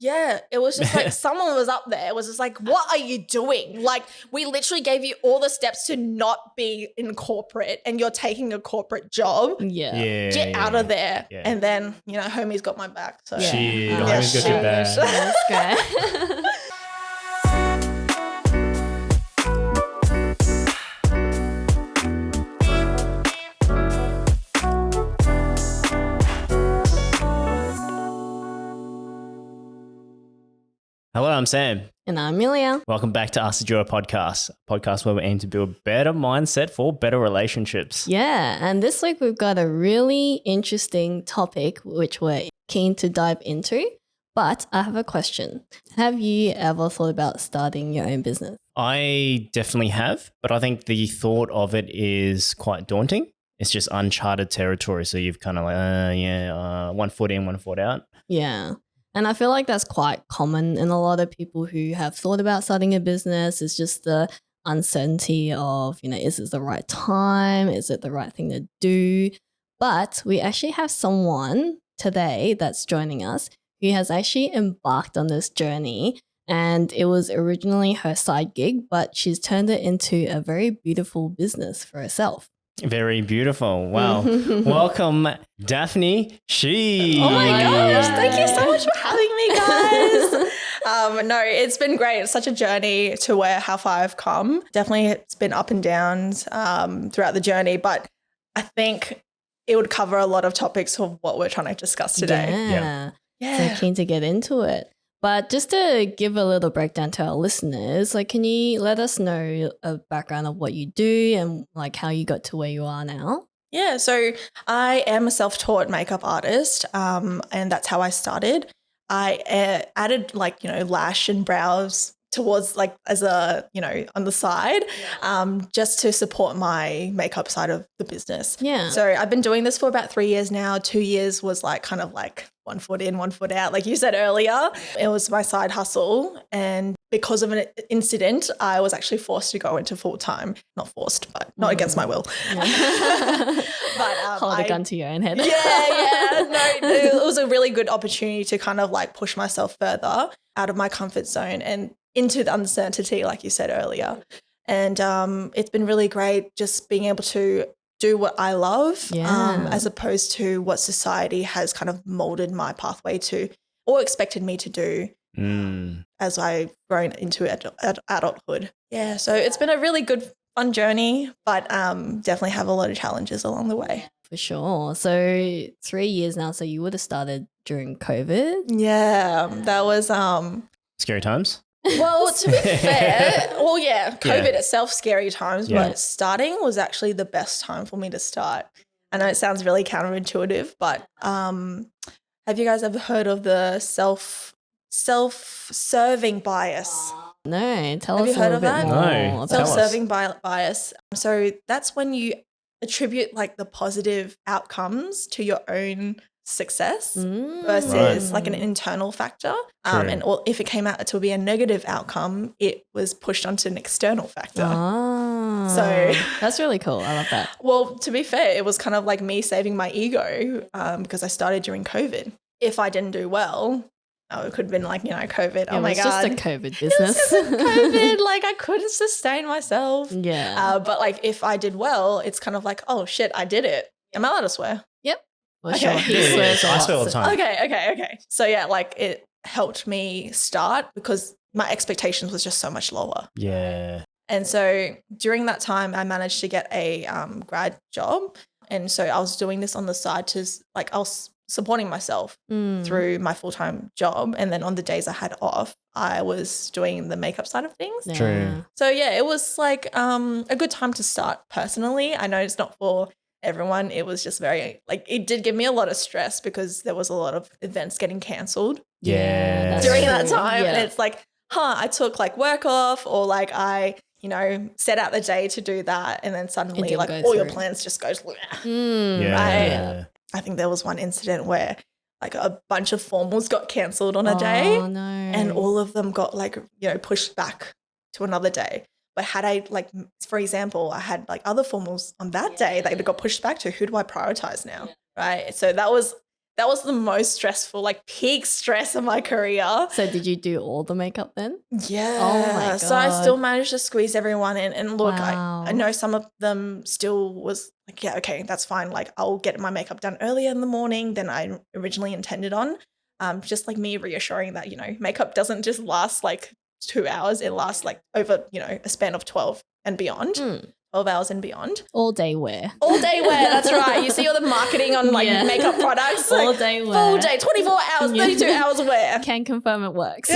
Yeah, it was just like someone was up there. It was just like, what are you doing? Like, we literally gave you all the steps to not be in corporate and you're taking a corporate job. Yeah. Get out of there. Yeah. And then, homie's got my back. So Shit, Yeah. homie's got your back. That's great. Hello, I'm Sam. And I'm Amelia. Welcome back to Artistry, a podcast where we aim to build a better mindset for better relationships. Yeah, and this week we've got a really interesting topic which we're keen to dive into. But I have a question. Have you ever thought about starting your own business? I definitely have, but I think the thought of it is quite daunting. It's just uncharted territory. So you've kind of like, 1 foot in, 1 foot out. Yeah. And I feel like that's quite common in a lot of people who have thought about starting a business. It's just the uncertainty of, is it the right time? Is it the right thing to do? But we actually have someone today that's joining us who has actually embarked on this journey. And it was originally her side gig, but she's turned it into a very beautiful business for herself. Very beautiful. Wow. Welcome, Daphne Shi. Oh my gosh, thank you so much for having me, guys. No, it's been great. It's such a journey to how far I've come. Definitely it's been up and downs throughout the journey, but I think it would cover a lot of topics of what we're trying to discuss today. So keen to get into it. But just to give a little breakdown to our listeners, can you let us know a background of what you do and how you got to where you are now? Yeah, so I am a self-taught makeup artist, and that's how I started. I added lash and brows towards as a, on the side, just to support my makeup side of the business. Yeah. So I've been doing this for about 3 years now. 2 years was 1 foot in, 1 foot out. Like you said earlier, it was my side hustle. And because of an incident, I was actually forced to go into full-time. Not forced, but not against my will. Yeah. But hold a gun to your own head. No, it was a really good opportunity to kind of push myself further out of my comfort zone and into the uncertainty, like you said earlier. And it's been really great just being able to do what I love, as opposed to what society has kind of molded my pathway to or expected me to do as I've grown into adulthood. Yeah, so it's been a really good, fun journey, but definitely have a lot of challenges along the way. For sure. So 3 years now, so you would have started during COVID? Yeah, that was Scary times. well, to be fair, COVID itself, scary times, but starting was actually the best time for me to start. I know it sounds really counterintuitive, but have you guys ever heard of the self-serving bias? No, tell Have us you heard a of little that? bit more. No, about tell us. Self-serving bias. So that's when you attribute the positive outcomes to your own success versus an internal factor. Or if it came out to be a negative outcome, it was pushed onto an external factor. So that's really cool. I love that. Well, to be fair, it was kind of like me saving my ego because I started during COVID. If I didn't do well, it could have been COVID. Oh my God. It was just a COVID business. It was just COVID. I couldn't sustain myself. Yeah. But if I did well, it's kind of oh shit, I did it. Am I allowed to swear? Yep. For Okay. sure. He Yeah, swears a I lot. swear all the time. Okay. So it helped me start because my expectations was just so much lower. Yeah. And so during that time, I managed to get a grad job. And so I was doing this on the side to I was supporting myself through my full-time job. And then on the days I had off, I was doing the makeup side of things. Yeah. True. So it was a good time to start personally. I know it's not for everyone. It was just very it did give me a lot of stress because there was a lot of events getting cancelled Yeah. that's during true. that time. Yeah. And it's I took work off or I set out the day to do that. And then suddenly didn't go all your through. plans just goes, Yeah. I think there was one incident where a bunch of formals got cancelled on a day Oh, no. and all of them got pushed back to another day. But had I for example, I had other formals on that day that got pushed back to, who do I prioritize now? Right. So that was that was the most stressful, like peak stress of my career. So did you do all the makeup then? Yeah. Oh my So I God. still managed to squeeze everyone in. And look, Wow. I know some of them still was like, yeah, okay, that's fine. Like I'll get my makeup done earlier in the morning than I originally intended on. Just like me reassuring that, makeup doesn't just last like 2 hours. It lasts like over, a span of 12 and beyond. 12 hours and beyond. All day wear. All day wear, that's right. You see all the marketing on like makeup products. All like, day wear. Full day, 24 hours, 32 hours wear. Can confirm it works.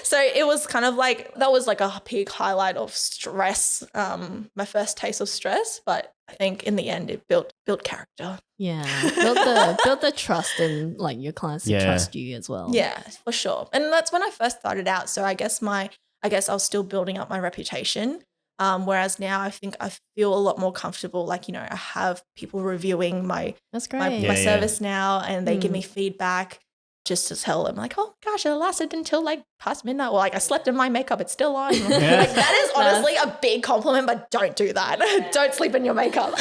So it was kind of like, that was like a peak highlight of stress, my first taste of stress. But I think in the end it built character. Yeah. Built the trust in like your clients to trust you as well. Yeah, for sure. And that's when I first started out. So I guess I was still building up my reputation. Whereas now I think I feel a lot more comfortable. Like, I have people reviewing my That's great. my service now, and they give me feedback just to tell them like, oh gosh, it lasted until like past midnight, or like I slept in my makeup, it's still on. Like that is honestly a big compliment, but don't do that. Don't sleep in your makeup.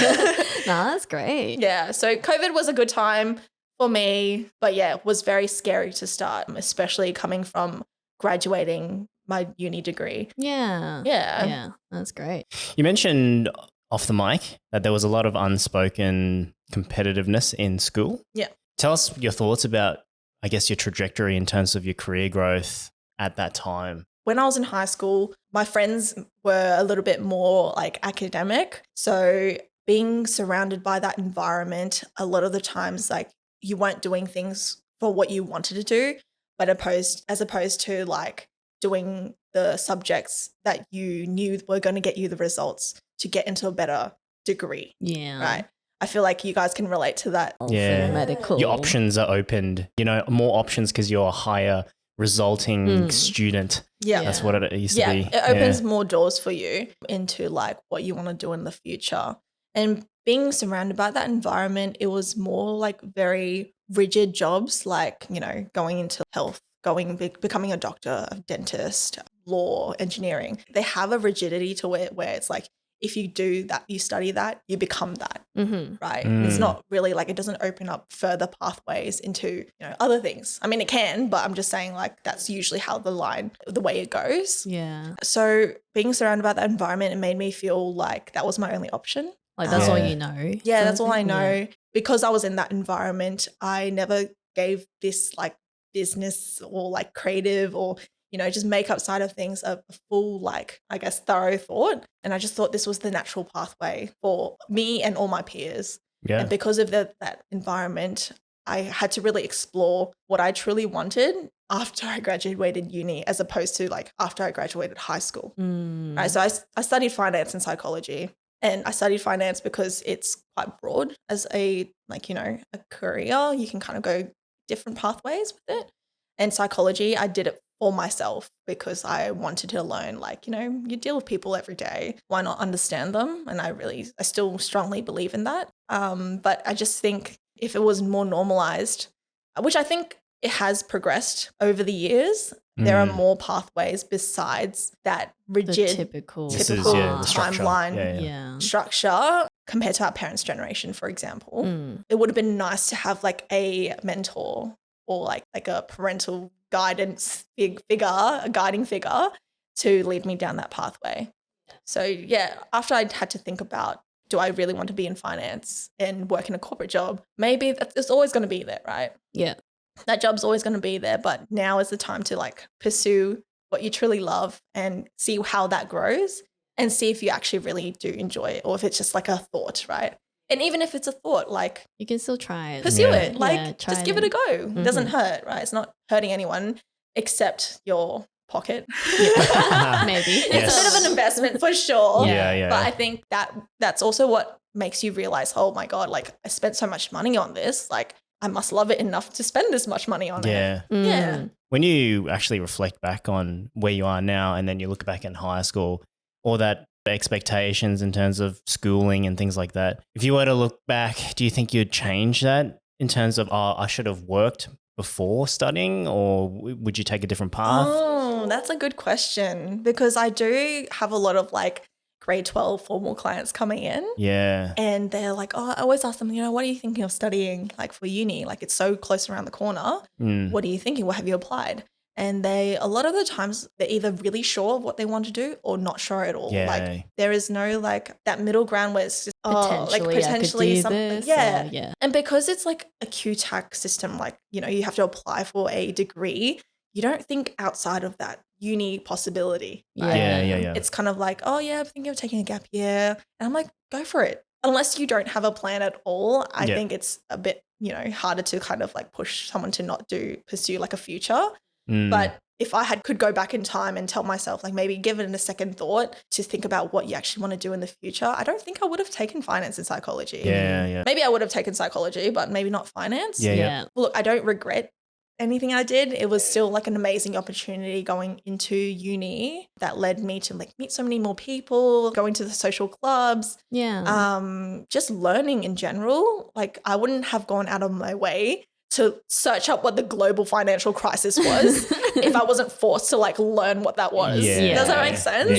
That's great. Yeah. So COVID was a good time for me, but yeah, it was very scary to start, especially coming from graduating my uni degree. Yeah. Yeah. Yeah. That's great. You mentioned off the mic that there was a lot of unspoken competitiveness in school. Yeah. Tell us your thoughts about, I guess, your trajectory in terms of your career growth at that time. When I was in high school, my friends were a little bit more like academic. So being surrounded by that environment, a lot of the times, like you weren't doing things for what you wanted to do, but as opposed to like doing the subjects that you knew were going to get you the results to get into a better degree. Yeah. Right. I feel like you guys can relate to that. Yeah. Medical. Your options are opened, more options because you're a higher resulting student. Yeah. That's what it used to be. It opens more doors for you into like what you want to do in the future. And being surrounded by that environment, it was more like very rigid jobs, like, going into health, becoming a doctor, a dentist, law, engineering. They have a rigidity to it where it's like, if you do that, you study that, you become that, right? It's not really like, it doesn't open up further pathways into, other things. I mean, it can, but I'm just saying like, that's usually how the way it goes. Yeah. So being surrounded by that environment, it made me feel like that was my only option. Like that's all you know. Yeah, that's all I know. Because I was in that environment, I never gave this like business or like creative or just makeup side of things a full, like, I guess, thorough thought. And I just thought this was the natural pathway for me and all my peers. Yeah. And because of that environment, I had to really explore what I truly wanted after I graduated uni, as opposed to like after I graduated high school. Right. So I studied finance and psychology. And I studied finance because it's quite broad as a career. You can kind of go different pathways with it. And psychology, I did it for myself because I wanted to learn, like, you deal with people every day. Why not understand them? And I still strongly believe in that. But I just think if it was more normalized, which I think it has progressed over the years, there are more pathways besides that rigid, typical the structure. timeline structure compared to our parents' generation, for example. It would have been nice to have like a mentor or like a parental guidance a guiding figure to lead me down that pathway. So yeah, after I had to think about, do I really want to be in finance and work in a corporate job? Maybe it's always going to be there, right? Yeah. That job's always going to be there, but now is the time to like pursue what you truly love and see how that grows and see if you actually really do enjoy it or if it's just like a thought, right? And even if it's a thought, like you can still try it. Pursue it. Like just give it a go. It doesn't hurt, right? It's not hurting anyone except your pocket. Maybe. It's a bit of an investment for sure. Yeah. But I think that's also what makes you realize, oh my God, like I spent so much money on this. Like I must love it enough to spend this much money on it. Yeah. When you actually reflect back on where you are now and then you look back in high school, all that expectations in terms of schooling and things like that, if you were to look back, do you think you'd change that in terms of, I should have worked before studying, or would you take a different path? Oh, that's a good question, because I do have a lot of like grade 12 formal clients coming in. Yeah. And they're like, oh, I always ask them, what are you thinking of studying like for uni? Like it's so close around the corner. What are you thinking? What have you applied? And a lot of the times they're either really sure of what they want to do or not sure at all. Yeah. Like there is no like that middle ground where it's just Potentially I could do something. this, Yeah. or, yeah. And because it's like a QTAC system, like, you have to apply for a degree, you don't think outside of that uni possibility. Right? Yeah. It's kind of like, oh yeah, I'm thinking of taking a gap year. And I'm like, go for it. Unless you don't have a plan at all, I think it's a bit, harder to kind of like push someone to not pursue like a future. But if I could go back in time and tell myself, like maybe give it a second thought to think about what you actually want to do in the future, I don't think I would have taken finance and psychology. Yeah. Maybe I would have taken psychology, but maybe not finance. Yeah. Look, I don't regret anything I did. It was still like an amazing opportunity going into uni that led me to like meet so many more people, going to the social clubs. Just learning in general. Like I wouldn't have gone out of my way to search up what the global financial crisis was if I wasn't forced to like learn what that was. Does that make sense?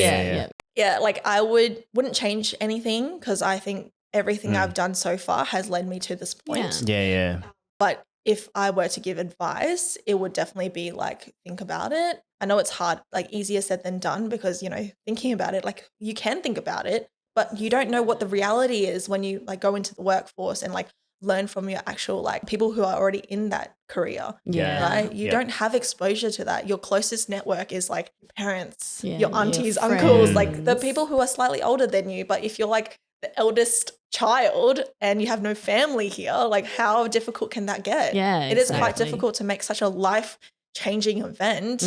Yeah, like I wouldn't change anything because I think everything I've done so far has led me to this point. Yeah. But if I were to give advice, it would definitely be like, think about it. I know it's hard, like easier said than done because, thinking about it, like you can think about it, but you don't know what the reality is when you like go into the workforce and like learn from your actual like people who are already in that career. Right? You don't have exposure to that. Your closest network is like your parents, your aunties, your uncles, like the people who are slightly older than you. But if you're like the eldest child and you have no family here, like how difficult can that get? It is quite difficult to make such a life-changing event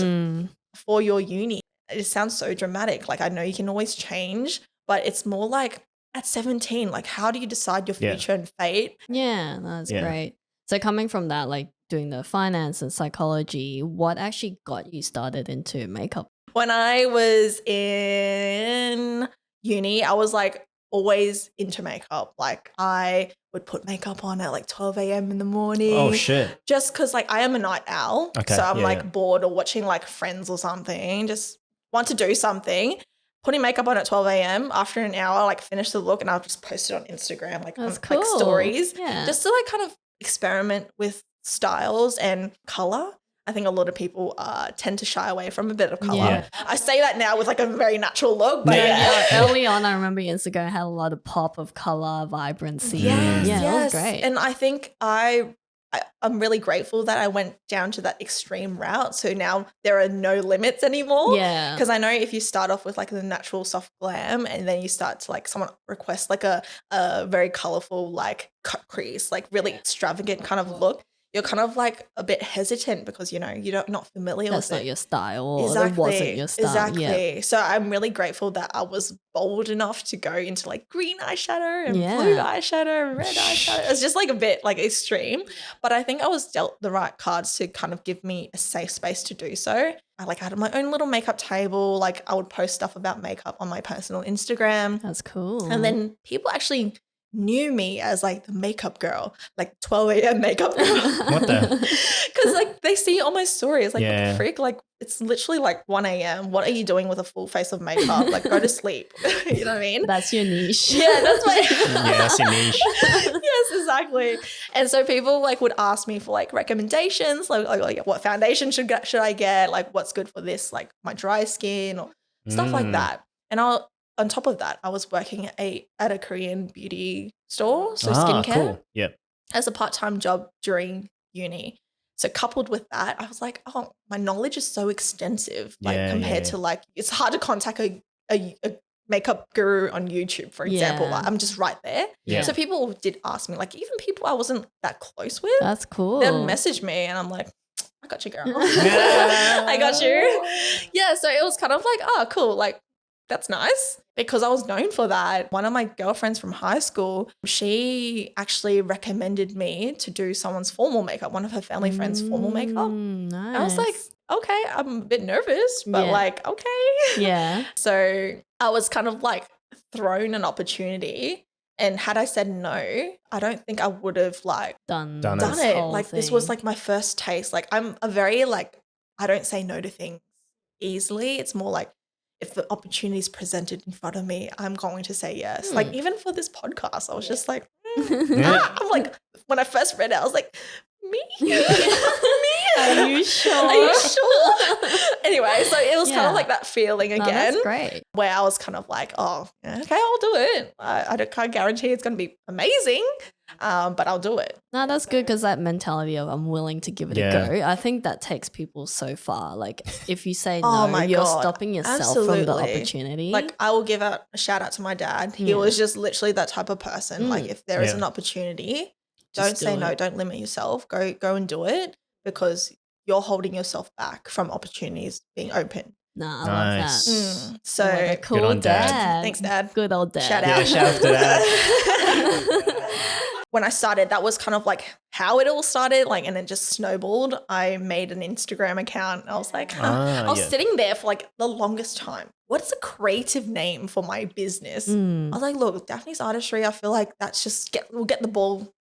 for your uni. It sounds so dramatic. Like I know you can always change, but it's more like at 17, like how do you decide your future and fate? Yeah, that's great. So coming from that, like doing the finance and psychology, what actually got you started into makeup? When I was in uni, I was like always into makeup. Like I would put makeup on at like 12 a.m. in the morning. Oh shit. Just because like I am a night owl. Okay, So I'm bored or watching like Friends or something, just want to do something. Putting makeup on at 12 a.m. after an hour, like finish the look and I'll just post it on Instagram, like That's like cool. stories. Yeah. Just to like kind of experiment with styles and color. I think a lot of people tend to shy away from a bit of color. Yeah. I say that now with like a very natural look, but Early on, I remember Instagram had a lot of pop of color, vibrancy. That was great. And I think I'm really grateful that I went down to that extreme route. So now there are no limits anymore. Yeah. Because I know if you start off with like the natural soft glam and then you start to like someone requests like a very colorful like cut crease, like really extravagant kind of look, you're kind of like a bit hesitant because, you're not familiar with it. That's not your style, or it wasn't your style. Exactly. Yeah. So I'm really grateful that I was bold enough to go into like green eyeshadow and blue eyeshadow and red eyeshadow. It's just like a bit like extreme, but I think I was dealt the right cards to kind of give me a safe space to do so. I had my own little makeup table. Like I would post stuff about makeup on my personal Instagram. That's cool. And then people actually knew me as like the makeup girl, like 12 a.m. makeup girl. What the? Because like they see it on my stories, like what the freak, like it's literally like 1 a.m. What are you doing with a full face of makeup? Like go to sleep. You know what I mean? That's your niche. Yeah, that's my that's your niche. Yes, exactly. And so people like would ask me for like recommendations, like what foundation should I get? Like what's good for this, like my dry skin or stuff like that. And on top of that, I was working at a Korean beauty store, so skincare, cool. Yep. as a part-time job during uni. So coupled with that, I was like, oh, my knowledge is so extensive, like compared to like, it's hard to contact a makeup guru on YouTube, for example. Like, I'm just right there. Yeah. So people did ask me, like even people I wasn't that close with, That's cool. they'd message me and I'm like, I got you, girl. I got you. Yeah, so it was kind of like, oh, cool. Like, that's nice because I was known for that. One of my girlfriends from high school, she actually recommended me to do someone's formal makeup, one of her family friends' formal makeup. Nice. And I was like, okay, I'm a bit nervous, but like, okay. Yeah. So I was kind of like thrown an opportunity. And had I said no, I don't think I would have like done it. Like this was like my first taste. Like I'm a very like, I don't say no to things easily. It's more like, if the opportunity is presented in front of me, I'm going to say yes. Like even for this podcast, I was just like, I'm like, when I first read it, I was like, me? Are you sure? Are you sure? Anyway, so it was kind of like that feeling No, again. that's great. Where I was kind of like, oh, okay, I'll do it. Can't guarantee it's going to be amazing, but I'll do it. No, that's good because that mentality of I'm willing to give it a go, I think that takes people so far. Like if you say Oh no, my you're God, stopping yourself from the absolutely. opportunity. Like I will give out a shout out to my dad. He was just literally that type of person. Like if there is an opportunity, don't Just say do no, it. don't limit yourself. Go and do it because you're holding yourself back from opportunities being open. Nah, I Nice. love that. So What a cool on, Dad. dad. Thanks, Dad. Good old dad. Shout Yeah, out. shout out to that. When I started, that was kind of like how it all started, like, and it just snowballed. I made an Instagram account. I was like, I was sitting there for like the longest time. What's a creative name for my business? I was like, look, Daphne's Artistry. I feel like that's just we'll get the ball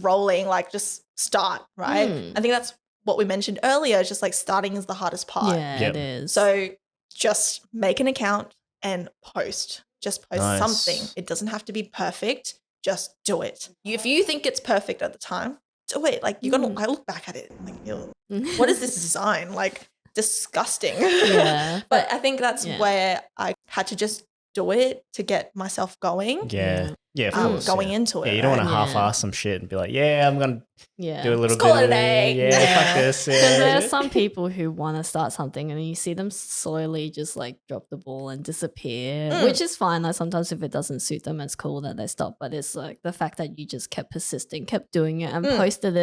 rolling, like just start, right? I think that's what we mentioned earlier. Just like starting is the hardest part. Yeah, Yep. it is. So just make an account and post. Just post Nice. something. It doesn't have to be perfect. Just do it. If you think it's perfect at the time, do it. Like I look back at it and like, ew, what is this design? Like disgusting. Yeah. But I think that's where I had to just do it to get myself going. Yeah. Yeah, of course, Going into it. Yeah, you don't want to right? half-ass some shit and be like, yeah, I'm going to Yeah. do a little Let's bit call of it a day. Yeah, fuck this. Because there Yeah. are some people who want to start something and then you see them slowly just like drop the ball and disappear, which is fine. Like sometimes if it doesn't suit them, it's cool that they stop. But it's like the fact that you just kept persisting, kept doing it and posted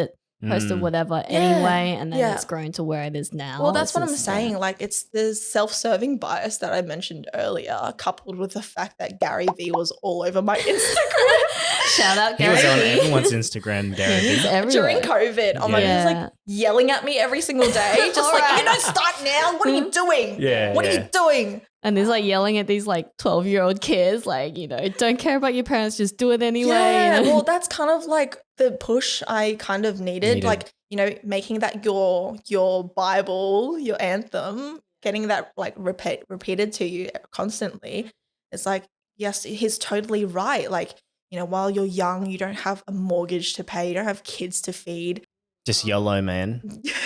whatever anyway, and then it's grown to where it is now. Well, that's what I'm just, saying. Like it's the self-serving bias that I mentioned earlier, coupled with the fact that Gary Vee was all over my Instagram. Shout out He Gary was on Vee. everyone's Instagram, Gary He's Vee. everywhere. During COVID, oh my God, he was like yelling at me every single day. Just like, you don't start now. What are you doing? Yeah, What are you doing? And he's like yelling at these like 12-year-old kids, like, you know, don't care about your parents, just do it anyway. Yeah, you know? well, that's kind of like the push I kind of needed. Like, you know, making that your Bible, your anthem, getting that like repeated to you constantly. It's like, yes, he's totally right. Like, you know, while you're young, you don't have a mortgage to pay, you don't have kids to feed. Just YOLO, man.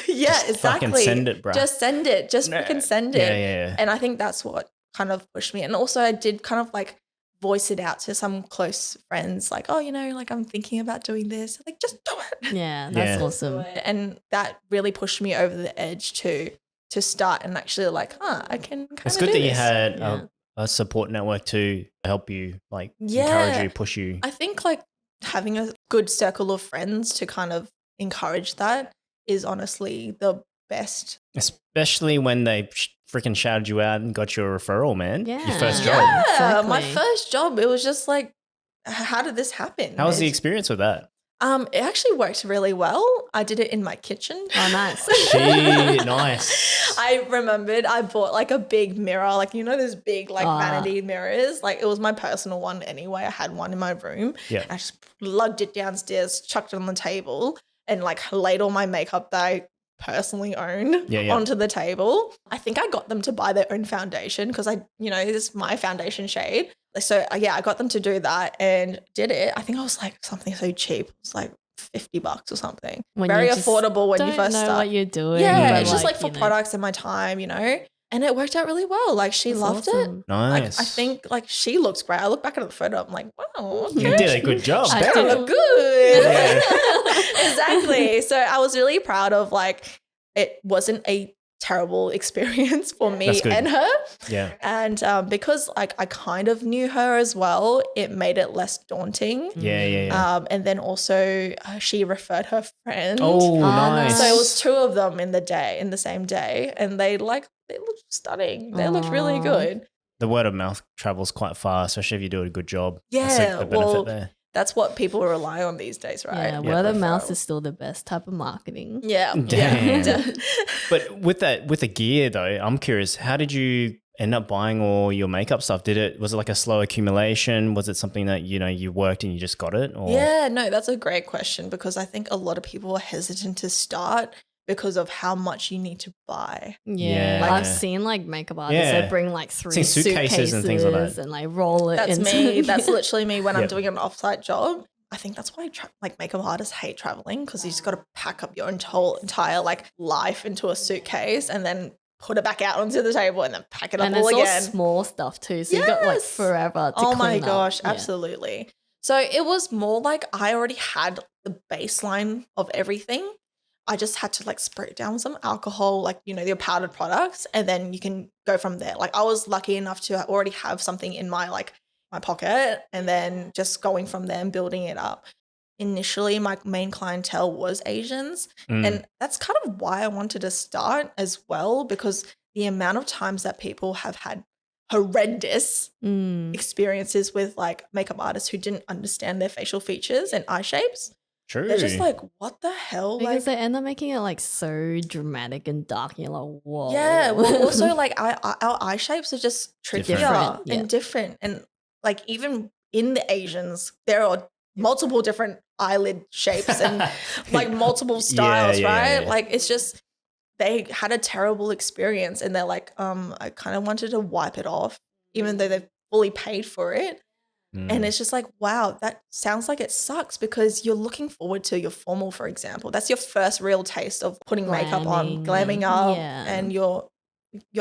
Yeah, Just exactly. fucking send it, bruh. Just send it. Just freaking send it. Yeah. And I think that's what kind of pushed me. And also I did kind of like voice it out to some close friends, like, oh, you know, like I'm thinking about doing this. Like, just do it. Yeah, that's Yeah. awesome. And that really pushed me over the edge to start and actually like, I can kind It's of good do that you this. had a support network to help you, like Yeah. encourage you, push you. I think like having a good circle of friends to kind of encourage that is honestly the best. Especially when they freaking shouted you out and got your referral, man. Your Yeah. first job. Yeah, my Exactly. first job, it was just like, how did this happen? How was the experience with that? It actually worked really well. I did it in my kitchen. Oh, nice. Nice. I remembered I bought like a big mirror, like, you know, those big like vanity mirrors. Like it was my personal one anyway. I had one in my room. Yeah. I just lugged it downstairs, chucked it on the table, and like laid all my makeup that I personally own onto the table. I think I got them to buy their own foundation because you know, this is my foundation shade. So yeah, I got them to do that and did it. I think I was like something so cheap. It was like $50 or something. When Very you just affordable when you don't first know start. what you're doing. Yeah, but it's just like for you know, products and my time, you know. And it worked out really well. Like she it's loved awesome. it. Like, Nice. I think like she looks great. I look back at the photo, I'm like, wow, okay. You did a good job. I I did. look good. Yeah. Exactly. So I was really proud of like, it wasn't a terrible experience for me That's good. and her. Yeah. And because like I kind of knew her as well, it made it less daunting. Yeah. And then also she referred her friend. Oh, nice. So it was two of them in the same day, and they looked stunning. They looked really Aw. good. The word of mouth travels quite far, especially if you do a good job. Yeah, That's the benefit well, there. That's what people rely on these days, right? Yeah, word of mouth Referrals. is still the best type of marketing. Yeah. Damn. Yeah. But with the gear though, I'm curious, how did you end up buying all your makeup stuff? Was it like a slow accumulation? Was it something that, you know, you worked and you just got it? Or Yeah, no, that's a great question because I think a lot of people are hesitant to start because of how much you need to buy. Yeah, Yeah. I've seen like makeup artists Yeah. that bring like 3 Seen suitcases and things like that. and like roll it That's into me. That's literally me when I'm Yep. doing an offsite job. I think that's why like makeup artists hate traveling, because you just got to pack up your entire like life into a suitcase and then put it back out onto the table and then pack it up and all it's all again. small stuff too. So you got like Yes. forever to Oh my clean up. gosh, Yeah. absolutely. So it was more like I already had the baseline of everything. I just had to like spray it down with some alcohol, like, you know, your powdered products, and then you can go from there. Like I was lucky enough to already have something in my pocket, and then just going from there and building it up. Initially, my main clientele was Asians, and that's kind of why I wanted to start as well, because the amount of times that people have had horrendous experiences with like makeup artists who didn't understand their facial features and eye shapes. True. They're just like, what the hell? Because Like, they end up making it like so dramatic and dark. And you're like, whoa. yeah. Well, also like our eye shapes are just trickier Different. Yeah. and different. And like even in the Asians, there are multiple different eyelid shapes and like multiple styles, right? yeah. Like it's just, they had a terrible experience and they're like, I kind of wanted to wipe it off, even though they've fully paid for it. And it's just like, wow, that sounds like it sucks, because you're looking forward to your formal, for example. That's your first real taste of putting makeup on, glamming up, and your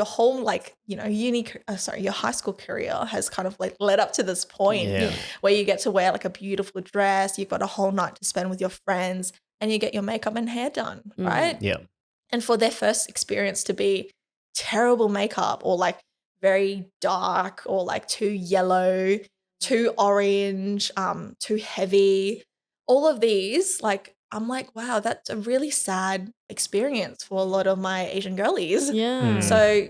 whole like, you know, your high school career has kind of like led up to this point where you get to wear like a beautiful dress, you've got a whole night to spend with your friends, and you get your makeup and hair done, right? Yeah. And for their first experience to be terrible makeup or like very dark or like too yellow, too orange, too heavy, all of these, like, I'm like, wow, that's a really sad experience for a lot of my Asian girlies. Yeah. So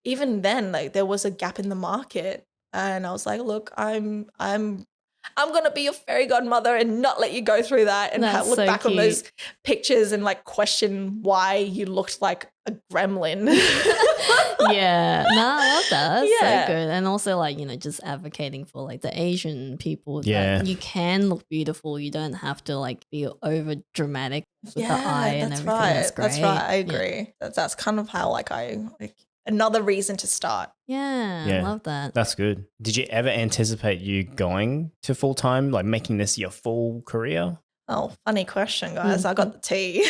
even then, like, there was a gap in the market, and I was like, look, I'm gonna be your fairy godmother and not let you go through that, and That's look so back on cute. those pictures and like question why you looked like a gremlin. Yeah. No, I love that. That's Yeah. so good. And also like, you know, just advocating for like the Asian people Yeah. that you can look beautiful. You don't have to like be over dramatic with the eye and that's everything. right. That's great. That's right. I Yeah. agree. That's kind of how like another reason to start. Yeah. Yeah. I love that. That's good. Did you ever anticipate you going to full time, like making this your full career? Oh, funny question, guys. I got the tea.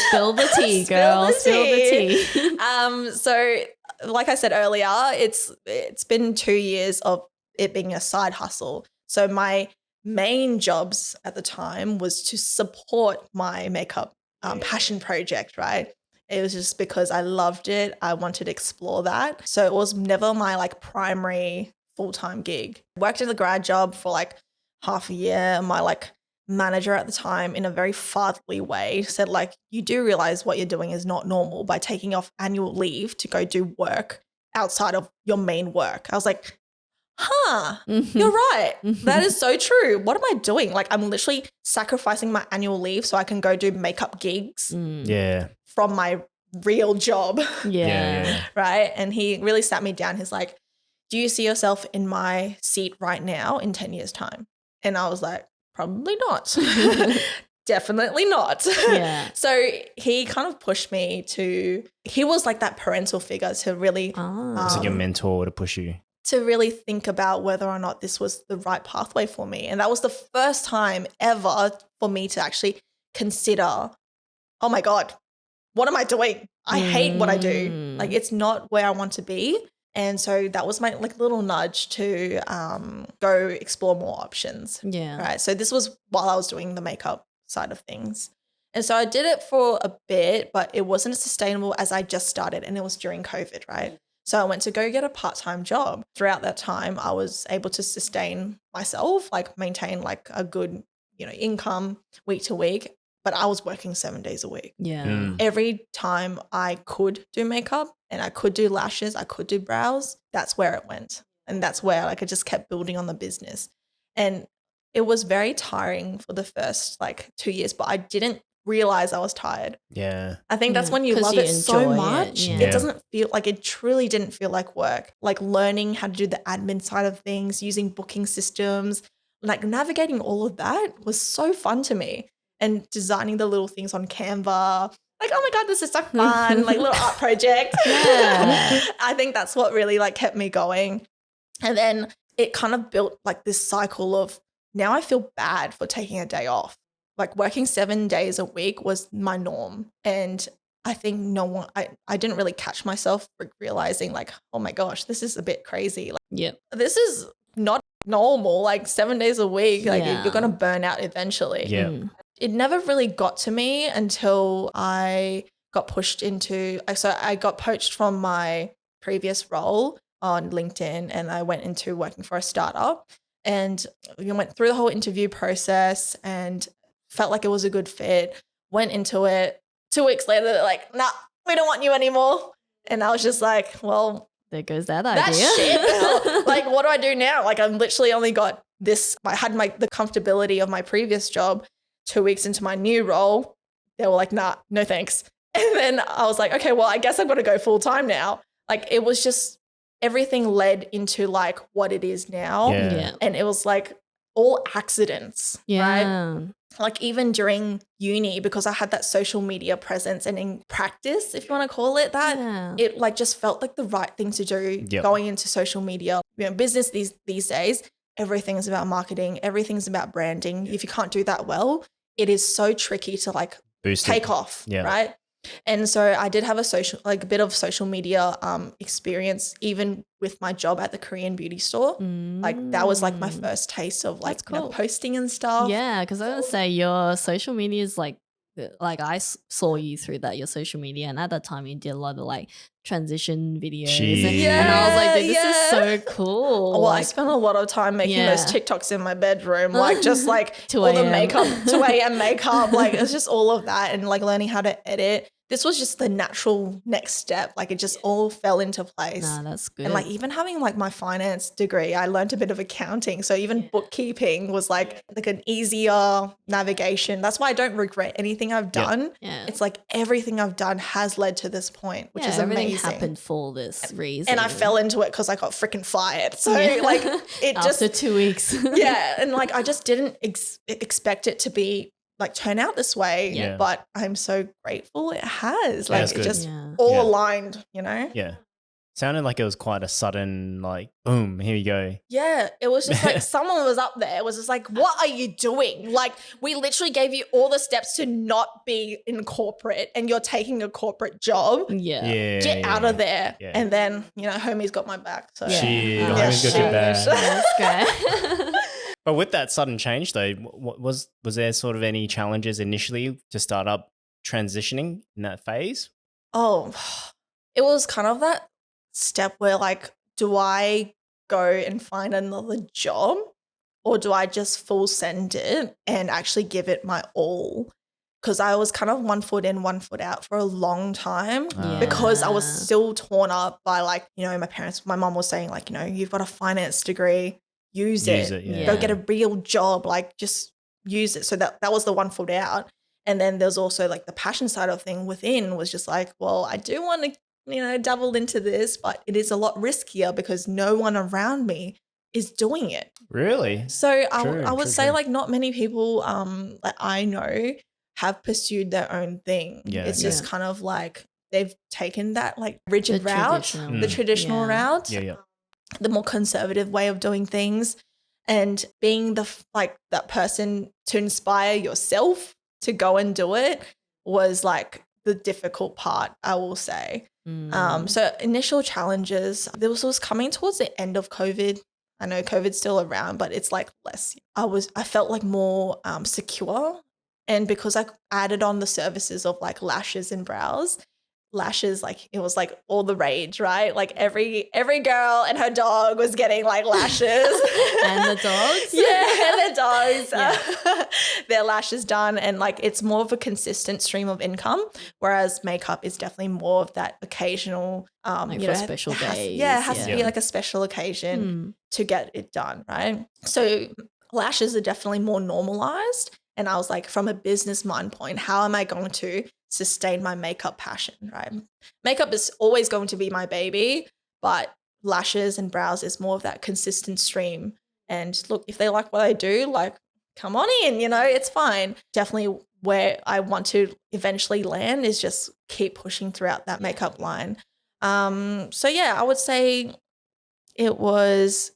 Spill the tea, girl. Spill the tea. So like I said earlier, it's been 2 years of it being a side hustle. So my main jobs at the time was to support my makeup passion project, right? It was just because I loved it. I wanted to explore that. So it was never my like primary full-time gig. Worked in the grad job for like half a year. My like manager at the time, in a very fatherly way, said like, you do realize what you're doing is not normal by taking off annual leave to go do work outside of your main work. I was like, you're right. That is so true. What am I doing? Like, I'm literally sacrificing my annual leave so I can go do makeup gigs Yeah. from my real job. Yeah. Right. And he really sat me down. He's like, do you see yourself in my seat right now in 10 years time? And I was like, probably not. Definitely not. Yeah. So he kind of pushed me he was like that parental figure to really, It's like your mentor to push you. to really think about whether or not this was the right pathway for me. And that was the first time ever for me to actually consider, oh my God, what am I doing? I hate what I do. Like, it's not where I want to be. And so that was my like little nudge to go explore more options. Yeah. Right. So this was while I was doing the makeup side of things. And so I did it for a bit, but it wasn't as sustainable as I just started, and it was during COVID, right? So I went to go get a part-time job. Throughout that time, I was able to sustain myself, like maintain like a good, you know, income week to week, but I was working 7 days a week. Yeah. Every time I could do makeup and I could do lashes, I could do brows, that's where it went. And that's where like I just kept building on the business. And it was very tiring for the first like 2 years, but I didn't realize I was tired. Yeah. I think that's Yeah, when you 'cause love you it so enjoy it, much. yeah. It doesn't feel like, it truly didn't feel like work. Like learning how to do the admin side of things, using booking systems, like navigating all of that was so fun to me. and designing the little things on Canva. Like, oh my God, this is so fun, like little art project. Yeah. I think that's what really like kept me going. And then it kind of built like this cycle of now I feel bad for taking a day off. Like working 7 days a week was my norm. And I think I didn't really catch myself realizing like, oh my gosh, this is a bit crazy. Like, Yeah. this is not normal. Like 7 days a week, like Yeah. you're going to burn out eventually. Yeah. Mm. It never really got to me until I got pushed into, so I got poached from my previous role on LinkedIn and I went into working for a startup and we went through the whole interview process and felt like it was a good fit, went into it. 2 weeks later, they're like, nah, we don't want you anymore. And I was just like, well, There goes that that's idea. shit. Like, what do I do now? Like, I'm literally only got this. I had the comfortability of my previous job. 2 weeks into my new role, they were like, nah, no thanks. And then I was like, okay, well, I guess I've got to go full time now. Like, it was just everything led into like what it is now. Yeah. Yeah. And it was like all accidents, right? Yeah. Like even during uni, because I had that social media presence and in practice, if you want to call it that, Yeah. it like just felt like the right thing to do Yep. going into social media. You know, business these days, everything's about marketing, everything's about branding. If you can't do that well, it is so tricky to like Boost it. take off, Yeah. right? And so I did have a bit of social media experience even with my job at the Korean beauty store. Like that was like my Mm. first taste of like That's you know, cool. posting and stuff. Yeah, because I was gonna say your social media is like saw you through that, your social media, and at that time you did a lot of like transition videos, and I was like, dude, this is so cool. Well, I Like, spent a lot of time making those Yeah. TikToks in my bedroom, like just like 2 all the a.m. makeup, 2 a.m. makeup, like it's just all of that and like learning how to edit. This was just the natural next step. Like it just all fell into place. Nah, that's good. And like even having like my finance degree, I learned a bit of accounting. So even bookkeeping was like an easier navigation. That's why I don't regret anything I've done. yeah, It's like everything I've done has led to this point, which yeah, is everything amazing. happened for this reason, And I fell into it because I got freaking fired. So Yeah. like it just after 2 weeks. yeah, and like I just didn't expect it to be like turn out this way. Yeah. But I'm so grateful it has. Yeah, Like that's it good. just Yeah. all Yeah. aligned, you know? Yeah. Sounded like it was quite a sudden, like, boom, here you go. Yeah, it was just like someone was up there. It was just like, what are you doing? Like, we literally gave you all the steps to not be in corporate and you're taking a corporate job. Yeah. Yeah. Get out of there. Yeah. And then, you know, homie's got my back. So Yeah. Shit, Oh, homies got your sheesh. back. That's great. But with that sudden change, though, was there sort of any challenges initially to start up transitioning in that phase? Oh, it was kind of that step where like, do I go and find another job or do I just full send it and actually give it my all? Because I was kind of 1 foot in, 1 foot out for a long time because I was Yeah. still torn up by like, you know, my mom was saying like, you know, you've got a finance degree, use it. yeah. Go get a real job, like just use it. So that was the 1 foot out. And then there's also like the passion side of thing within was just like, well, I do want to, you know, dabble into this, but it is a lot riskier because no one around me is doing it. Really? So True, I would true, say true. like not many people that I know have pursued their own thing. Yeah, It's yeah. just kind of like they've taken that like rigid The route, traditional. the traditional Yeah. route, Yeah, yeah. the more conservative way of doing things, and being that person to inspire yourself to go and do it was like the difficult part, I will say. Mm. So initial challenges, this was coming towards the end of COVID. I know COVID's still around, but it's like less. I felt like more secure. And because I added on the services of like lashes and brows, lashes, like it was like all the rage, right? Like every girl and her dog was getting like lashes. And the dogs? Yeah, and their dogs. Yeah. Their lashes done. And like it's more of a consistent stream of income, whereas makeup is definitely more of that occasional, Like you for know, special it has- days, Yeah, it has to yeah. be like a special occasion Mm. to get it done, right? So lashes are definitely more normalized. And I was like, from a business mind point, how am I going to sustain my makeup passion, right? Makeup is always going to be my baby, but lashes and brows is more of that consistent stream. And look, if they like what I do, like come on in, it's fine. Definitely where I want to eventually land is just keep pushing throughout that makeup line. So yeah, I would say it was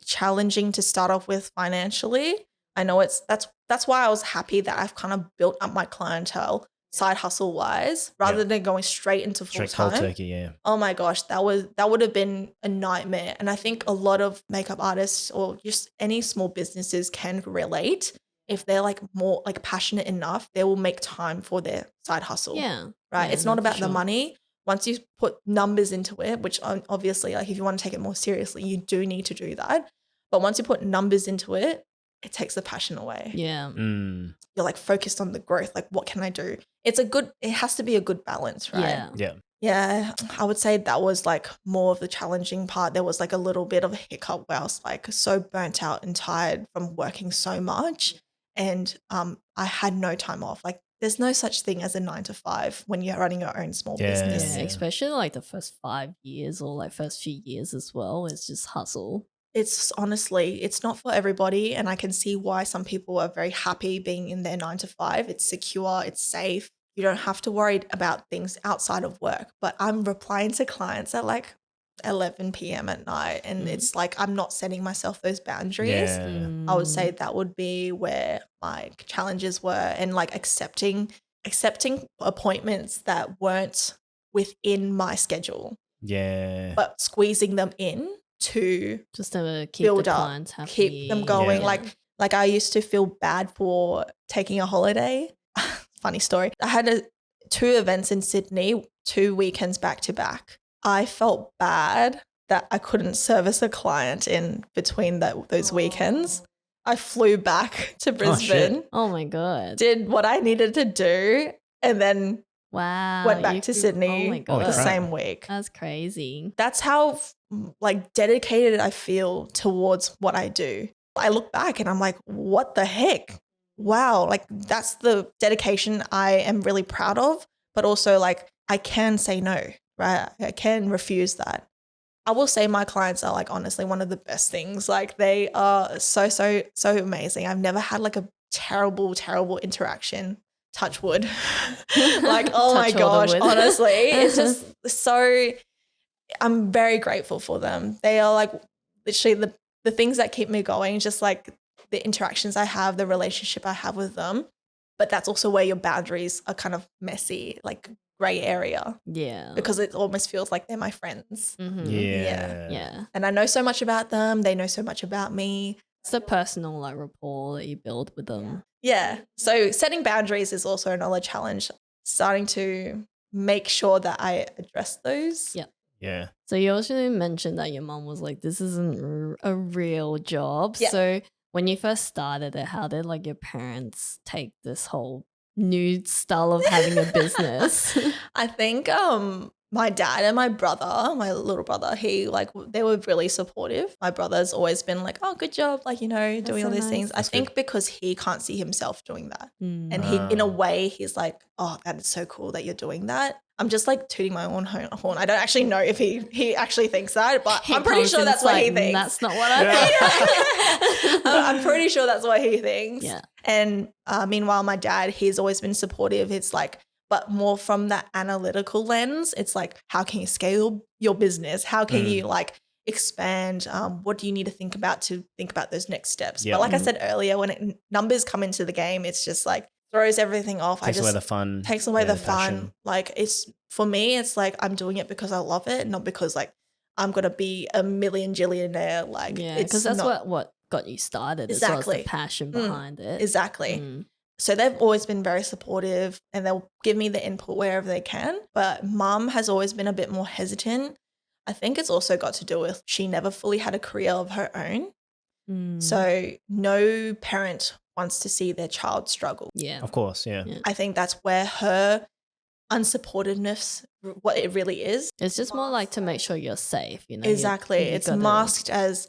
challenging to start off with financially. I know that's why I was happy that I've kind of built up my clientele side hustle wise rather than going straight into full Straight cold time. turkey, yeah. Oh my gosh, that would have been a nightmare. And I think a lot of makeup artists or just any small businesses can relate. If they're like more like passionate enough, they will make time for their side hustle. Yeah. Right. Yeah, It's not no, for about the sure. money. Once you put numbers into it, which obviously, like if you want to take it more seriously, you do need to do that. But once you put numbers into it, it takes the passion away. Yeah. Mm. You're like focused on the growth. Like, what can I do? It has to be a good balance, right? Yeah. Yeah. Yeah, I would say that was like more of the challenging part. There was like a little bit of a hiccup where I was like so burnt out and tired from working so much. And I had no time off. Like there's no such thing as a 9 to 5 when you're running your own small Yeah. business. Yeah, especially like the first 5 years or like first few years as well. It's just hustle. It's honestly, it's not for everybody. And I can see why some people are very happy being in their 9 to 5. It's secure, it's safe. You don't have to worry about things outside of work. But I'm replying to clients at like 11 p.m. at night. And it's like I'm not setting myself those boundaries. Yeah. I would say that would be where my challenges were, and like accepting appointments that weren't within my schedule, Yeah. but squeezing them in to Just to keep build the up, clients happy. keep them going. Yeah. Like I used to feel bad for taking a holiday. Funny story. I had 2 events in Sydney, 2 weekends back to back. I felt bad that I couldn't service a client in between those weekends. I flew back to Brisbane, Oh my God. did what I needed to do, and then Wow. went back you to could- Sydney Oh my Holy God. the crap. same week. That's crazy. That's how like dedicated I feel towards what I do. I look back and I'm like, what the heck? Wow. Like that's the dedication I am really proud of, but also like I can say no, right? I can refuse that. I will say my clients are like honestly one of the best things. Like they are so amazing. I've never had like a terrible interaction. Touch wood. Like, oh my Touch all the gosh, wood. honestly, it's just so, I'm very grateful for them. They are like literally the things that keep me going, just like the interactions I have, the relationship I have with them. But that's also where your boundaries are kind of messy, like gray area, Yeah. because it almost feels like they're my friends. Mhm. Yeah. Yeah. And I know so much about them. They know so much about me. It's the personal like rapport that you build with them. Yeah. So setting boundaries is also another challenge. Starting to make sure that I address those. Yeah. Yeah. So you also mentioned that your mom was like, this isn't a real job. Yeah. So when you first started it, how did like your parents take this whole new style of having a business? I think my dad and my brother, my little brother, they were really supportive. My brother's always been like, oh, good job, like, doing so all these nice. things. I That's think good. because he can't see himself doing that. Mm. And he, in a way, he's like, oh, that is so cool that you're doing that. I'm just like tooting my own horn. I don't actually know if he actually thinks that, but He I'm pretty comes sure in, that's it's what like, he thinks. That's not what I think. I'm pretty sure that's what he thinks. Yeah. And meanwhile, my dad, he's always been supportive. It's like, but more from that analytical lens. It's like, how can you scale your business? How can you like expand? What do you need to think about those next steps? Yeah. But like I said earlier, when numbers come into the game, it's just like throws everything off. Takes away the fun. Takes away the fun. passion. Like for me, it's like I'm doing it because I love it, not because like I'm gonna be a million jillionaire. Like Yeah, it's because that's not, what got you started as well as Exactly. the passion behind it. exactly. Mm. So they've always been very supportive and they'll give me the input wherever they can. But mum has always been a bit more hesitant. I think it's also got to do with she never fully had a career of her own. Mm. So no parent wants to see their child struggle. Yeah. Of course. Yeah. Yeah. I think that's where her unsupportiveness, what it really is. It's just more like to make sure you're safe, Exactly. you It's gotta- masked as,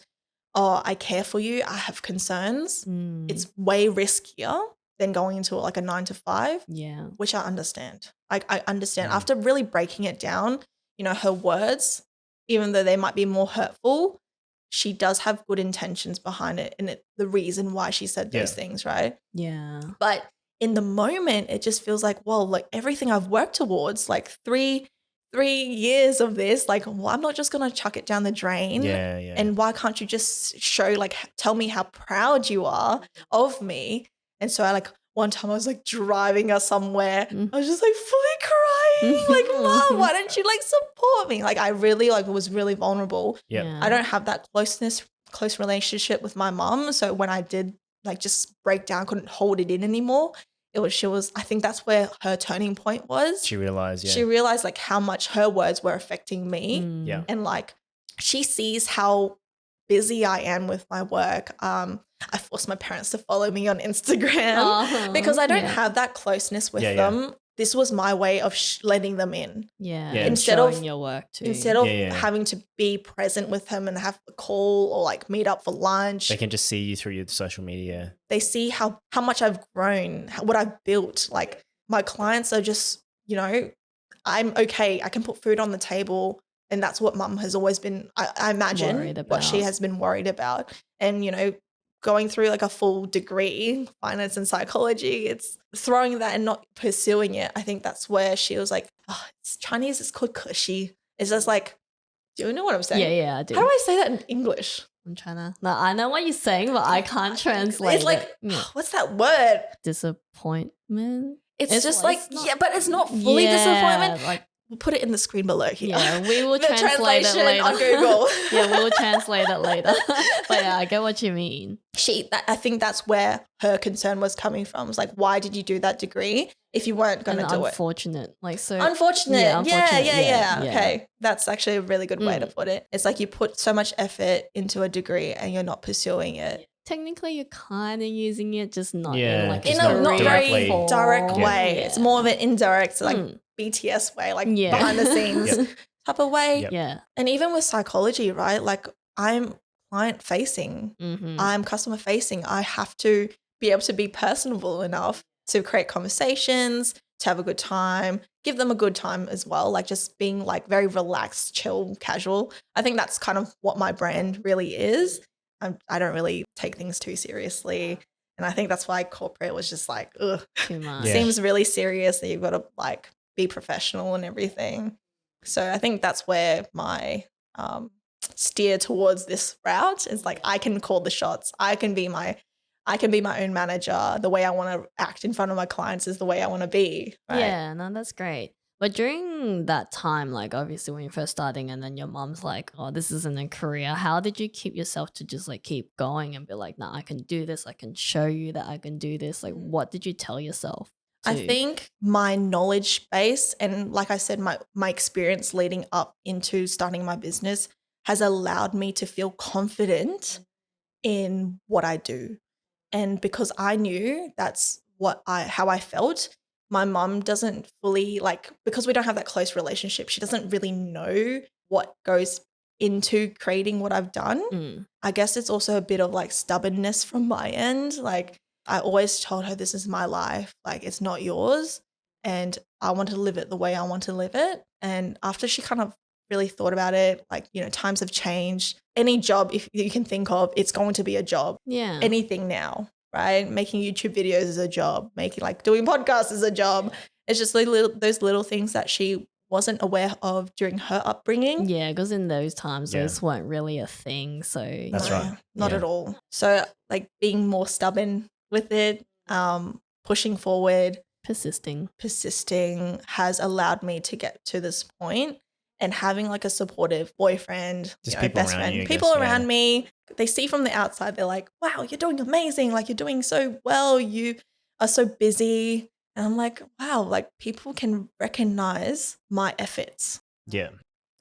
oh, I care for you. I have concerns. Mm. It's way riskier than going into like a 9 to 5. Yeah. Which I understand. I understand. Mm. After really breaking it down, her words, even though they might be more hurtful, she does have good intentions behind it and the reason why she said those things, right? Yeah. But in the moment, it just feels like, well, like everything I've worked towards, like three years of this, like, well, I'm not just going to chuck it down the drain. Yeah. And why can't you just show, like, tell me how proud you are of me? And so one time I was like driving us somewhere. I was just like fully crying. Like, Mom, why don't you like support me? Like, I really was really vulnerable. Yeah. I don't have that close relationship with my mom. So when I did like just break down, couldn't hold it in anymore. She was, I think that's where her turning point was. She realized, She realized like how much her words were affecting me. Yeah. And like, she sees how busy I am with my work. I forced my parents to follow me on Instagram because I don't have that closeness with them. This was my way of letting them in. Yeah. Instead showing of your work too. Instead of having to be present with him and have a call or like meet up for lunch. They can just see you through your social media. They see how much I've grown, what I've built. Like my clients are just, I'm okay. I can put food on the table. And that's what Mum has always been, I imagine, what she has been worried about. And, going through like a full degree, finance and psychology, it's throwing that and not pursuing it. I think that's where she was like, Chinese is called cushy. It's just like, do you know what I'm saying? Yeah, I do. How do I say that in English? I'm trying to, no, I know what you're saying, but I can't translate It's like, what's that word? Disappointment. It's just like, but it's not fully disappointment. Like, we'll put it in the screen below here. Yeah, we will the translate it later on Google. Yeah, we'll translate it later. But yeah, I get what you mean. I think that's where her concern was coming from. It's like, why did you do that degree if you weren't going to do unfortunate. Like, so unfortunate. Yeah. Okay. That's actually a really good way to put it. It's like you put so much effort into a degree and you're not pursuing it. Technically, you're kind of using it, just not Yeah, in like just in a not directly. very direct way. Yeah. It's more of an indirect, like BTS way, like behind the scenes type of way. Yeah. And even with psychology, right? Like I'm client facing, I'm customer facing. I have to be able to be personable enough to create conversations, to have a good time, give them a good time as well. Like just being like very relaxed, chill, casual. I think that's kind of what my brand really is. I don't really take things too seriously. And I think that's why corporate was just like, ugh, Too much. seems really serious that you've got to like be professional and everything. So I think that's where my steer towards this route is like, I can call the shots. I can be my own manager. The way I want to act in front of my clients is the way I want to be. Right? Yeah, no, that's great. But during that time, like obviously when you're first starting and then your mom's like, oh, this isn't a career, how did you keep yourself to just like keep going and be like, nah, I can do this. I can show you that I can do this. Like, what did you tell yourself? I think my knowledge base and like I said, my experience leading up into starting my business has allowed me to feel confident in what I do. And because I knew that's how I felt, my mom doesn't fully because we don't have that close relationship, she doesn't really know what goes into creating what I've done. I guess it's also a bit of like stubbornness from my end. Like I always told her, this is my life. Like it's not yours. And I want to live it the way I want to live it. And after she kind of really thought about it, times have changed. Any job, if you can think of, it's going to be a job. Yeah. Anything now. Right? Making YouTube videos is a job. Doing podcasts is a job. It's just those little things that she wasn't aware of during her upbringing. Yeah, because in those times, those weren't really a thing. So That's right. Not at all. So being more stubborn with it, pushing forward, persisting has allowed me to get to this point. And having like a supportive boyfriend, best friend, people around me, they see from the outside, they're like, wow, you're doing amazing. Like you're doing so well. You are so busy. And I'm like, wow, like people can recognize my efforts. Yeah.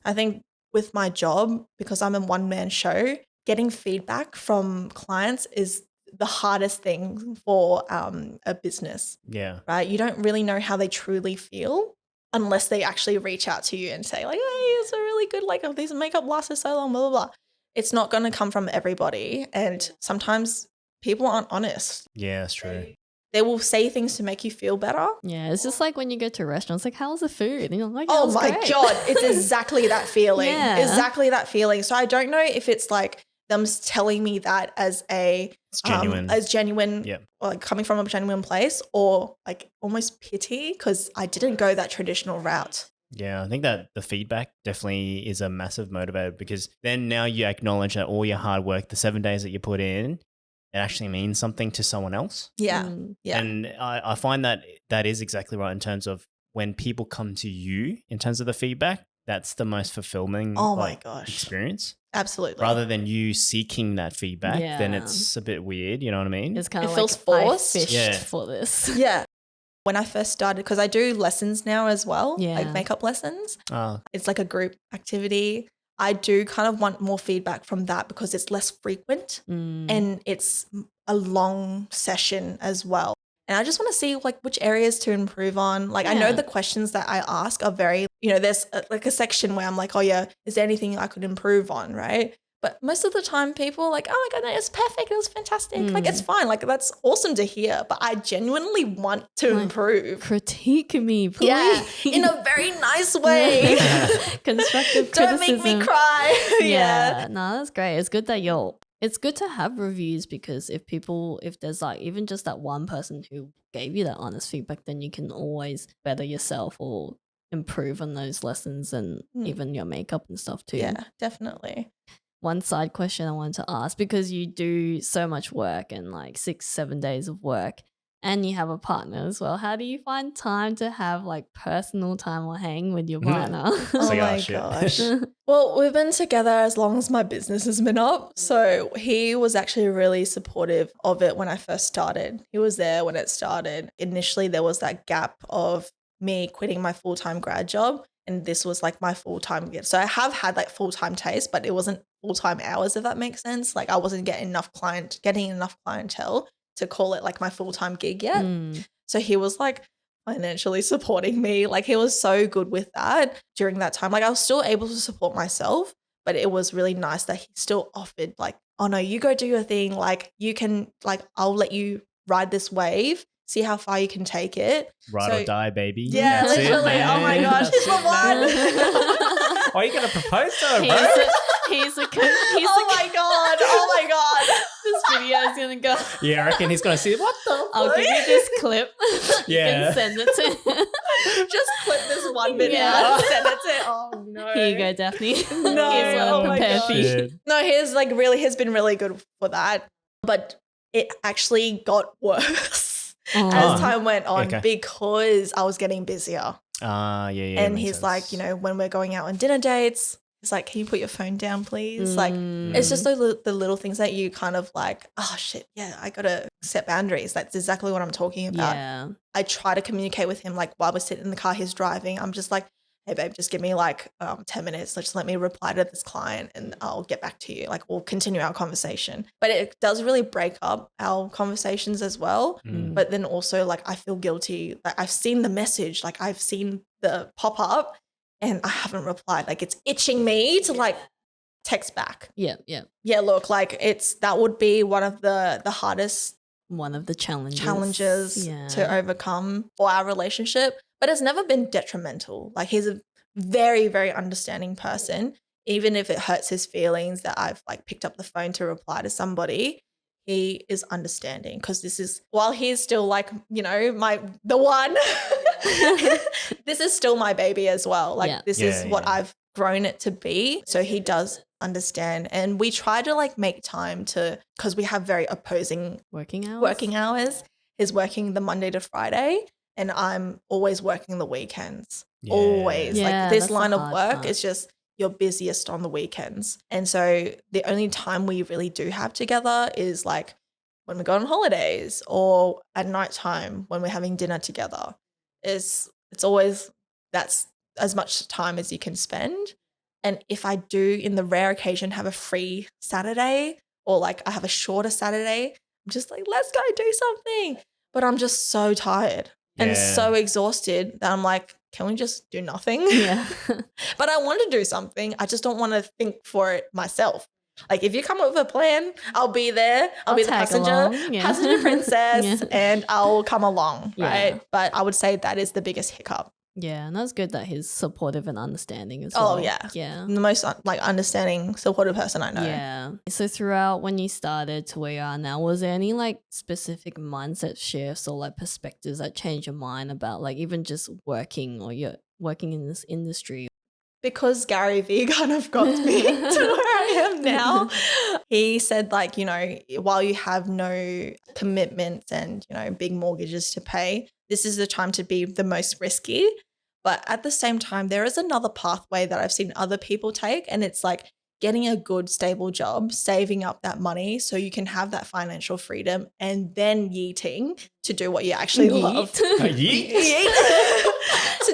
I think with my job, because I'm a one-man show, getting feedback from clients is the hardest thing for a business. Yeah. Right? You don't really know how they truly feel unless they actually reach out to you and say like, hey, it's a really good, this makeup lasted so long, blah, blah, blah. It's not going to come from everybody. And sometimes people aren't honest. Yeah, that's true. They will say things to make you feel better. Yeah, it's just like when you go to restaurants, like, how was the food? And you're like, oh my great. God, it's exactly that feeling. Yeah. Exactly that feeling. So I don't know if it's like them telling me that as It's genuine. as genuine, Yeah. like coming from a genuine place, or like almost pity because I didn't go that traditional route. Yeah, I think that the feedback definitely is a massive motivator, because then now you acknowledge that all your hard work, the 7 days that you put in, it actually means something to someone else. Yeah. Yeah. And I find that that is exactly right in terms of when people come to you in terms of the feedback, that's the most fulfilling Oh my gosh. experience. Absolutely. Rather than you seeking that feedback, then Yeah. it's a bit weird. You know what I mean? It's kind It of feels like forced. I fished Yeah. for this. Yeah. When I first started, because I do lessons now as well, Yeah. like makeup lessons. Oh, It's like a group activity. I do kind of want more feedback from that because it's less frequent and it's a long session as well. And I just want to see like which areas to improve on. Like I know Yeah. the questions that I ask are very, there's like a section where I'm like, oh yeah, is there anything I could improve on, right? But most of the time people are like, oh my God, it's perfect. It was fantastic. Like it's fine. Like that's awesome to hear. But I genuinely want to Like, improve. Critique me, please. Yeah, in a very nice way. Constructive Don't criticism. make me cry. Yeah, no, that's great. It's good that it's good to have reviews, because if there's like even just that one person who gave you that honest feedback, then you can always better yourself or improve on those lessons and even your makeup and stuff too. Yeah, definitely. One side question I wanted to ask, because you do so much work and like 6-7 days of work, and you have a partner as well. How do you find time to have like personal time or hang with your partner? It's Oh like, oh, my shit. gosh. Well, we've been together as long as my business has been up. So he was actually really supportive of it when I first started. He was there when it started. Initially, there was that gap of me quitting my full-time grad job. And this was like my full-time gig. So I have had like full-time taste, but it wasn't full-time hours, if that makes sense. Like I wasn't getting enough clientele to call it like my full-time gig yet. So he was like financially supporting me. Like he was so good with that during that time. Like I was still able to support myself, but it was really nice that he still offered like, oh no, you go do your thing. Like you can, like, I'll let you ride this wave, see how far you can take it. Ride or die, baby. Yeah, That's it, literally. Oh my man. gosh, That's he's the it, man. Oh, you gonna propose to her, bro? Oh my God. This video is gonna go. Yeah, I reckon he's gonna see what the I'll give you this clip. Yeah. You can send it to him. Just clip this one bit Yeah. out and send it to Oh no. Here you go, Daphne. Here's No, what I oh my prepared gosh. for you. Shit. No, he's been really good for that. But it actually got worse as time went on because I was getting busier. Yeah. And makes he's sense. like, when we're going out on dinner dates, he's like, can you put your phone down, please? Like, it's just the little things that you kind of like, oh shit, yeah, I got to set boundaries. That's exactly what I'm talking about. Yeah. I try to communicate with him, like while we're sitting in the car, he's driving. I'm just like, hey babe, just give me like 10 minutes. Just let me reply to this client and I'll get back to you. Like we'll continue our conversation. But it does really break up our conversations as well. But then also like I feel guilty. Like I've seen the message, like I've seen the pop up and I haven't replied. Like it's itching me to like text back. Yeah. Yeah, look, like that would be one of the hardest One of the challenges Yeah. to overcome for our relationship, but it's never been detrimental. Like he's a very, very understanding person. Even if it hurts his feelings that I've like picked up the phone to reply to somebody, he is understanding because this is, while he's still like, the one, this is still my baby as well. Like this is what I've grown it to be. So he does understand. And we try to like make time because we have very opposing Working hours. He's working the Monday to Friday and I'm always working the weekends. Yeah. Always. Yeah, like this that's the line of hard work part. is just you're busiest on the weekends. And so the only time we really do have together is like when we go on holidays or at nighttime when we're having dinner together. It's always that's as much time as you can spend. And if I do in the rare occasion have a free Saturday or like I have a shorter Saturday, I'm just like, let's go do something. But I'm just so tired and so exhausted that I'm like, can we just do nothing? Yeah. But I want to do something. I just don't want to think for it myself. Like if you come up with a plan, I'll be there. I'll be the tag passenger, along, yeah. passenger princess, Yeah. and I'll come along, Yeah. right? But I would say that is the biggest hiccup. Yeah, and that's good that he's supportive and understanding as Oh, well. yeah. Yeah. The most like understanding, supportive person I know. Yeah. So throughout when you started to where you are now, was there any like specific mindset shifts or like perspectives that changed your mind about like even just working or you're working in this industry? Because Gary Vee kind of got me to where I am now. He said, like, you know, while you have no commitments and, you know, big mortgages to pay, this is the time to be the most risky. But at the same time, there is another pathway that I've seen other people take, and it's like getting a good, stable job, saving up that money so you can have that financial freedom, and then yeeting to do what you actually love. To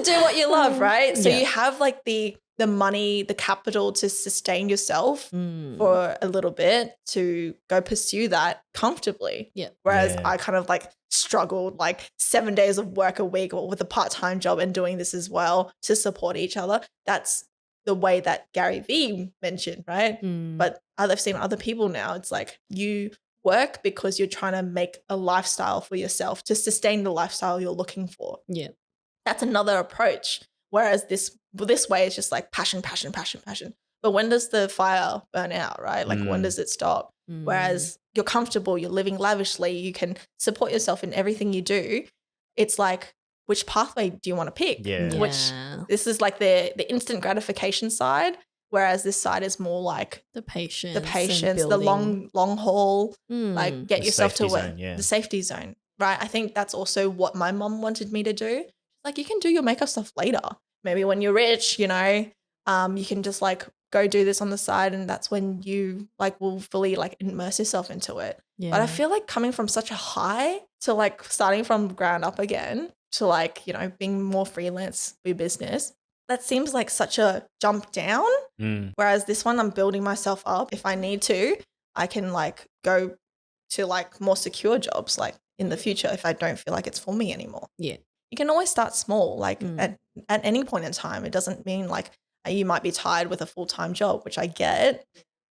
do what you love, right? So Yeah. you have like the money, the capital to sustain yourself Mm. for a little bit to go pursue that comfortably. Yeah. Whereas Yeah. I kind of like struggled like 7 days of work a week with a part-time job and doing this as well to support each other. That's the way that Gary Vee mentioned, right? Mm. But I've seen other people now. It's like you work because you're trying to make a lifestyle for yourself to sustain the lifestyle you're looking for. Yeah. That's another approach. Whereas this way is just like passion, passion, passion, passion. But when does the fire burn out, right? Like when does it stop? Mm. Whereas you're comfortable, you're living lavishly, you can support yourself in everything you do. It's like, which pathway do you want to pick? Yeah. Which this is like the instant gratification side, whereas this side is more like the patience, the long haul, like get The yourself to safety where zone, yeah. the safety zone, right? I think that's also what my mom wanted me to do. Like, you can do your makeup stuff later. Maybe when you're rich, you know, you can just like go do this on the side, and that's when you like will fully like immerse yourself into it. Yeah. But I feel like coming from such a high to like starting from ground up again to like, you know, being more freelance for your business, that seems like such a jump down. Whereas this one, I'm building myself up. If I need to, I can like go to like more secure jobs like in the future if I don't feel like it's for me anymore. Yeah. You can always start small, like at any point in time. It doesn't mean like you might be tired with a full-time job, which I get.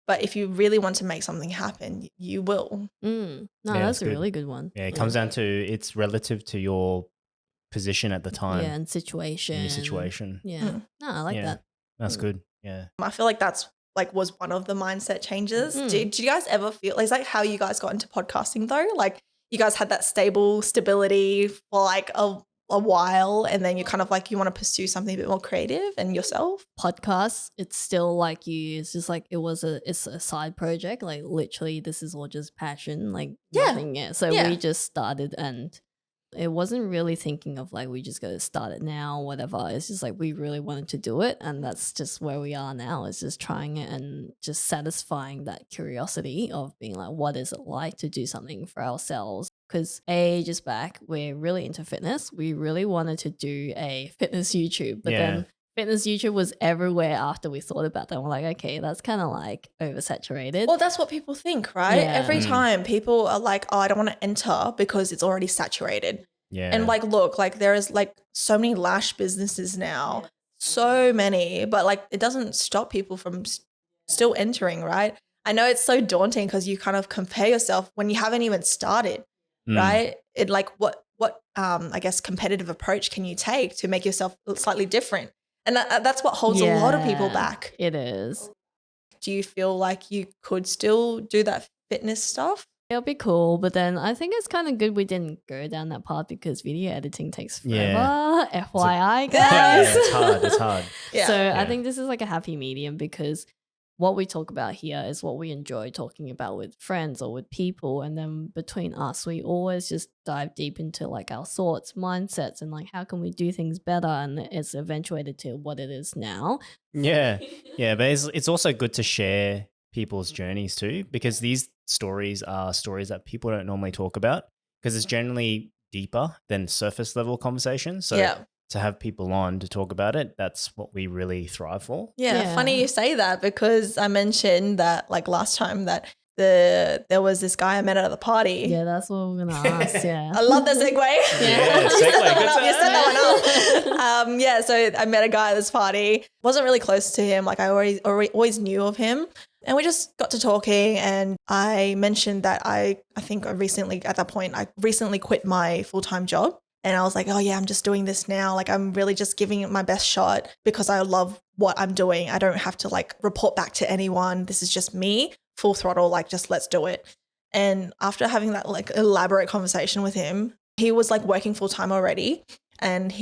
But if you really want to make something happen, you will. No, Yeah, that's it's a good. really good one. Yeah, it comes down to it's relative to your position at the time. Yeah, and situation. In your situation. Yeah. No, I like Yeah. that. That's good. Yeah. I feel like that's like was one of the mindset changes. Mm. Did you guys ever feel like, how you guys got into podcasting though? Like you guys had that stability for like a while, and then you kind of like you want to pursue something a bit more creative and yourself. Podcasts, it's still like it's just like it's a side project. Like literally this is all just passion. Like nothing. Yeah. So we just started, and it wasn't really thinking of like we just gotta start it now, whatever. It's just like we really wanted to do it, and that's just where we are now. It's just trying it and just satisfying that curiosity of being like, what is it like to do something for ourselves? Because ages back, we're really into fitness. We really wanted to do a fitness YouTube, but then fitness YouTube was everywhere after we thought about that. We're like, okay, that's kind of like oversaturated. Well, that's what people think, right? Yeah. Every time people are like, oh, I don't want to enter because it's already saturated. Yeah. And like, look, like there is like so many lash businesses now, so many, but like it doesn't stop people from still entering, right? I know it's so daunting because you kind of compare yourself when you haven't even started, right? It like what I guess competitive approach can you take to make yourself slightly different? And that's what holds a lot of people back. It is. Do you feel like you could still do that fitness stuff? It'll be cool, but then I think it's kind of good we didn't go down that path because video editing takes forever. FYI, guys. Yeah, it's hard. It's hard. Yeah. So I think this is like a happy medium because what we talk about here is what we enjoy talking about with friends or with people. And then between us, we always just dive deep into like our thoughts, mindsets, and like how can we do things better? And it's eventuated to what it is now. Yeah. Yeah. But it's also good to share people's journeys too, because these stories are stories that people don't normally talk about because it's generally deeper than surface level conversations. So to have people on to talk about it, that's what we really thrive for. Yeah, funny you say that because I mentioned that like last time that there was this guy I met at the party. Yeah, that's what we're gonna ask. Yeah, I love the segue. Yeah, You set that one up. Yeah, so I met a guy at this party. Wasn't really close to him. Like I always knew of him. And we just got to talking, and I mentioned that I think I recently quit my full-time job And I was like, oh yeah, I'm just doing this now. Like I'm really just giving it my best shot because I love what I'm doing. I don't have to like report back to anyone. This is just me, full throttle, like just let's do it. And after having that like elaborate conversation with him, he was like working full time already. And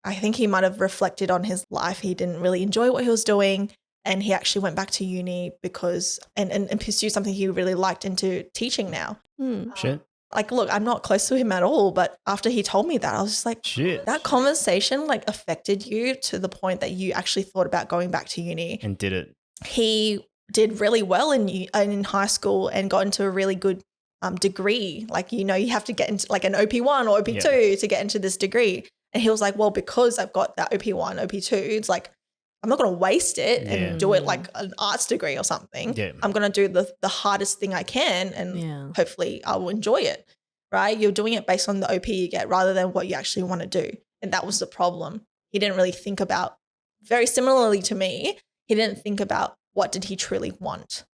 I think he might have reflected on his life. He didn't really enjoy what he was doing. And he actually went back to uni because and pursued something he really liked into teaching now. Shit. Like, look, I'm not close to him at all. But after he told me that, I was just like, Shit. that conversation like affected you to the point that you actually thought about going back to uni. And did it. He did really well in high school and got into a really good degree. Like, you know, you have to get into like an OP1 or OP2 to get into this degree. And he was like, well, because I've got that OP1, OP2, it's like, I'm not going to waste it and do it like an arts degree or something. Yeah. I'm going to do the hardest thing I can and hopefully I will enjoy it, right? You're doing it based on the OP you get rather than what you actually want to do. And that was the problem. He didn't really think about, very similarly to me, he didn't think about what did he truly want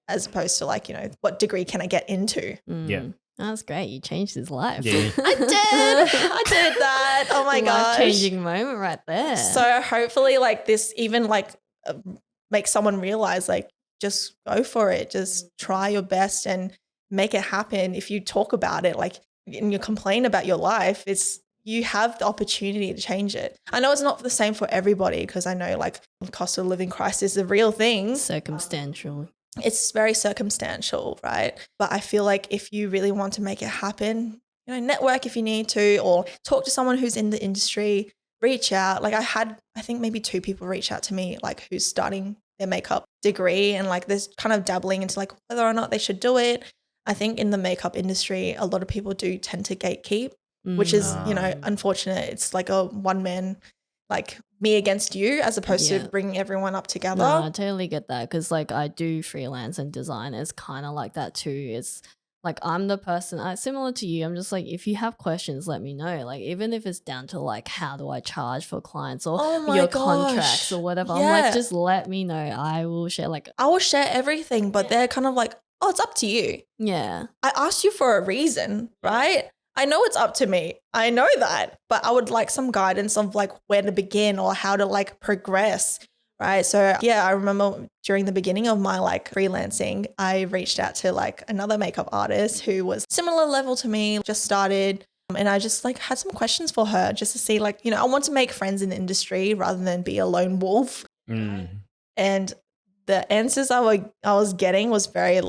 as opposed to like, you know, what degree can I get into? Yeah. That's great. You changed his life. Yeah. I did that. Oh my gosh. Life-changing moment right there. So hopefully like this even like makes someone realize like just go for it. Just try your best and make it happen. If you talk about it like and you complain about your life, you have the opportunity to change it. I know it's not the same for everybody because I know like the cost of living crisis is a real thing. Circumstantial. It's very circumstantial, right? But I feel like if you really want to make it happen, you know, network if you need to, or talk to someone who's in the industry, reach out. Like I think maybe 2 people reach out to me, like who's starting their makeup degree and like there's kind of dabbling into like whether or not they should do it. I think in the makeup industry, a lot of people do tend to gatekeep, which is, you know, unfortunate. It's like a one man, like me against you as opposed to bringing everyone up together. No, I totally get that because like I do freelance and design. It's kind of like that too. It's like I'm the person, similar to you, I'm just like, if you have questions, let me know. Like even if it's down to like how do I charge for clients or your contracts or whatever. I'm like, just let me know. I will share everything, but they're kind of like, oh, it's up to you. Yeah. I asked you for a reason, right? I know it's up to me. I know that, but I would like some guidance of like where to begin or how to like progress, right? So yeah, I remember during the beginning of my like freelancing, I reached out to like another makeup artist who was similar level to me, just started. And I just like had some questions for her just to see like, you know, I want to make friends in the industry rather than be a lone wolf. And the answers I was getting was very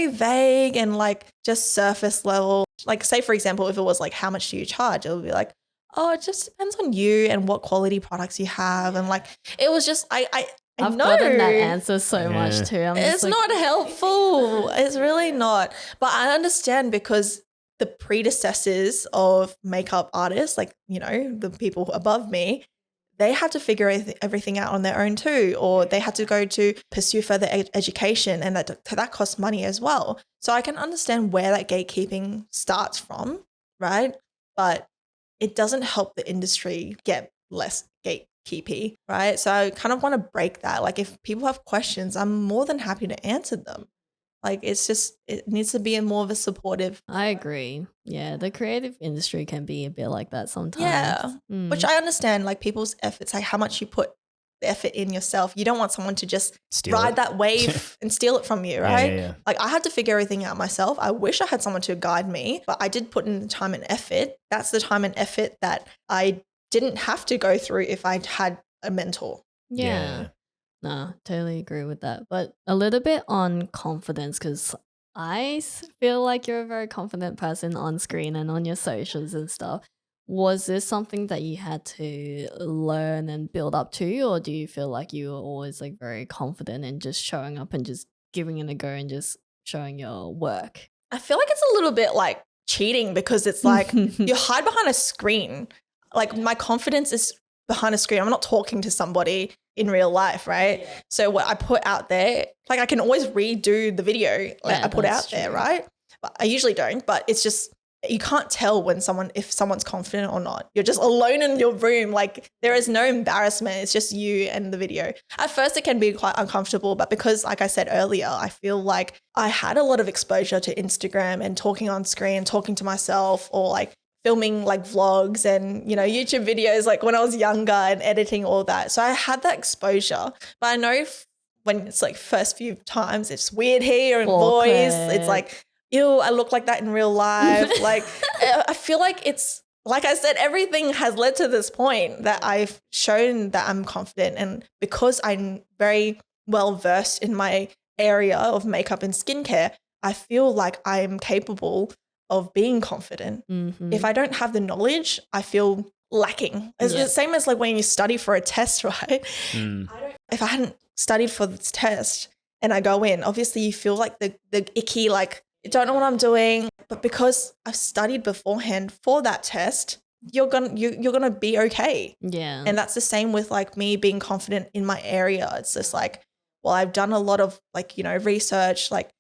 vague and like just surface level. Like say for example, if it was like how much do you charge, it would be like, oh, it just depends on you and what quality products you have. And like it was just I've gotten that answer so much too. It's not helpful. It's really not. But I understand because the predecessors of makeup artists, like, you know, the people above me, they had to figure everything out on their own too, or they had to go to pursue further education, and that costs money as well. So I can understand where that gatekeeping starts from, right? But it doesn't help the industry get less gatekeepy, right? So I kind of want to break that. Like if people have questions, I'm more than happy to answer them. Like it's just, it needs to be more of a supportive. I agree. Yeah, the creative industry can be a bit like that sometimes. Yeah, which I understand, like people's efforts, like how much you put the effort in yourself. You don't want someone to just ride that wave and steal it from you, right? Yeah. Like I had to figure everything out myself. I wish I had someone to guide me, but I did put in the time and effort. That's the time and effort that I didn't have to go through if I had a mentor. Yeah. No, totally agree with that. But a little bit on confidence, because I feel like you're a very confident person on screen and on your socials and stuff. Was this something that you had to learn and build up to, or do you feel like you were always like very confident and just showing up and just giving it a go and just showing your work? I feel like it's a little bit like cheating because it's like you hide behind a screen. Like my confidence is behind a screen. I'm not talking to somebody in real life, right? Yeah. So what I put out there, like I can always redo the video I put out there, right? But I usually don't, but it's just, you can't tell if someone's confident or not. You're just alone in your room. Like there is no embarrassment. It's just you and the video. At first it can be quite uncomfortable, but because like I said earlier, I feel like I had a lot of exposure to Instagram and talking on screen, talking to myself or like filming like vlogs and, you know, YouTube videos like when I was younger and editing all that. So I had that exposure. But I know when it's like first few times, it's weird hair and voice. It's like, ew, I look like that in real life. Like I feel like it's, like I said, everything has led to this point that I've shown that I'm confident. And because I'm very well versed in my area of makeup and skincare, I feel like I'm capable of being confident. Mm-hmm. If I don't have the knowledge, I feel lacking. It's the same as like when you study for a test, right? If I hadn't studied for this test and I go in, obviously you feel like the icky, like, I don't know what I'm doing. But because I've studied beforehand for that test, you're gonna be okay. Yeah. And that's the same with like me being confident in my area. It's just like, well, I've done a lot of like, you know, research. Like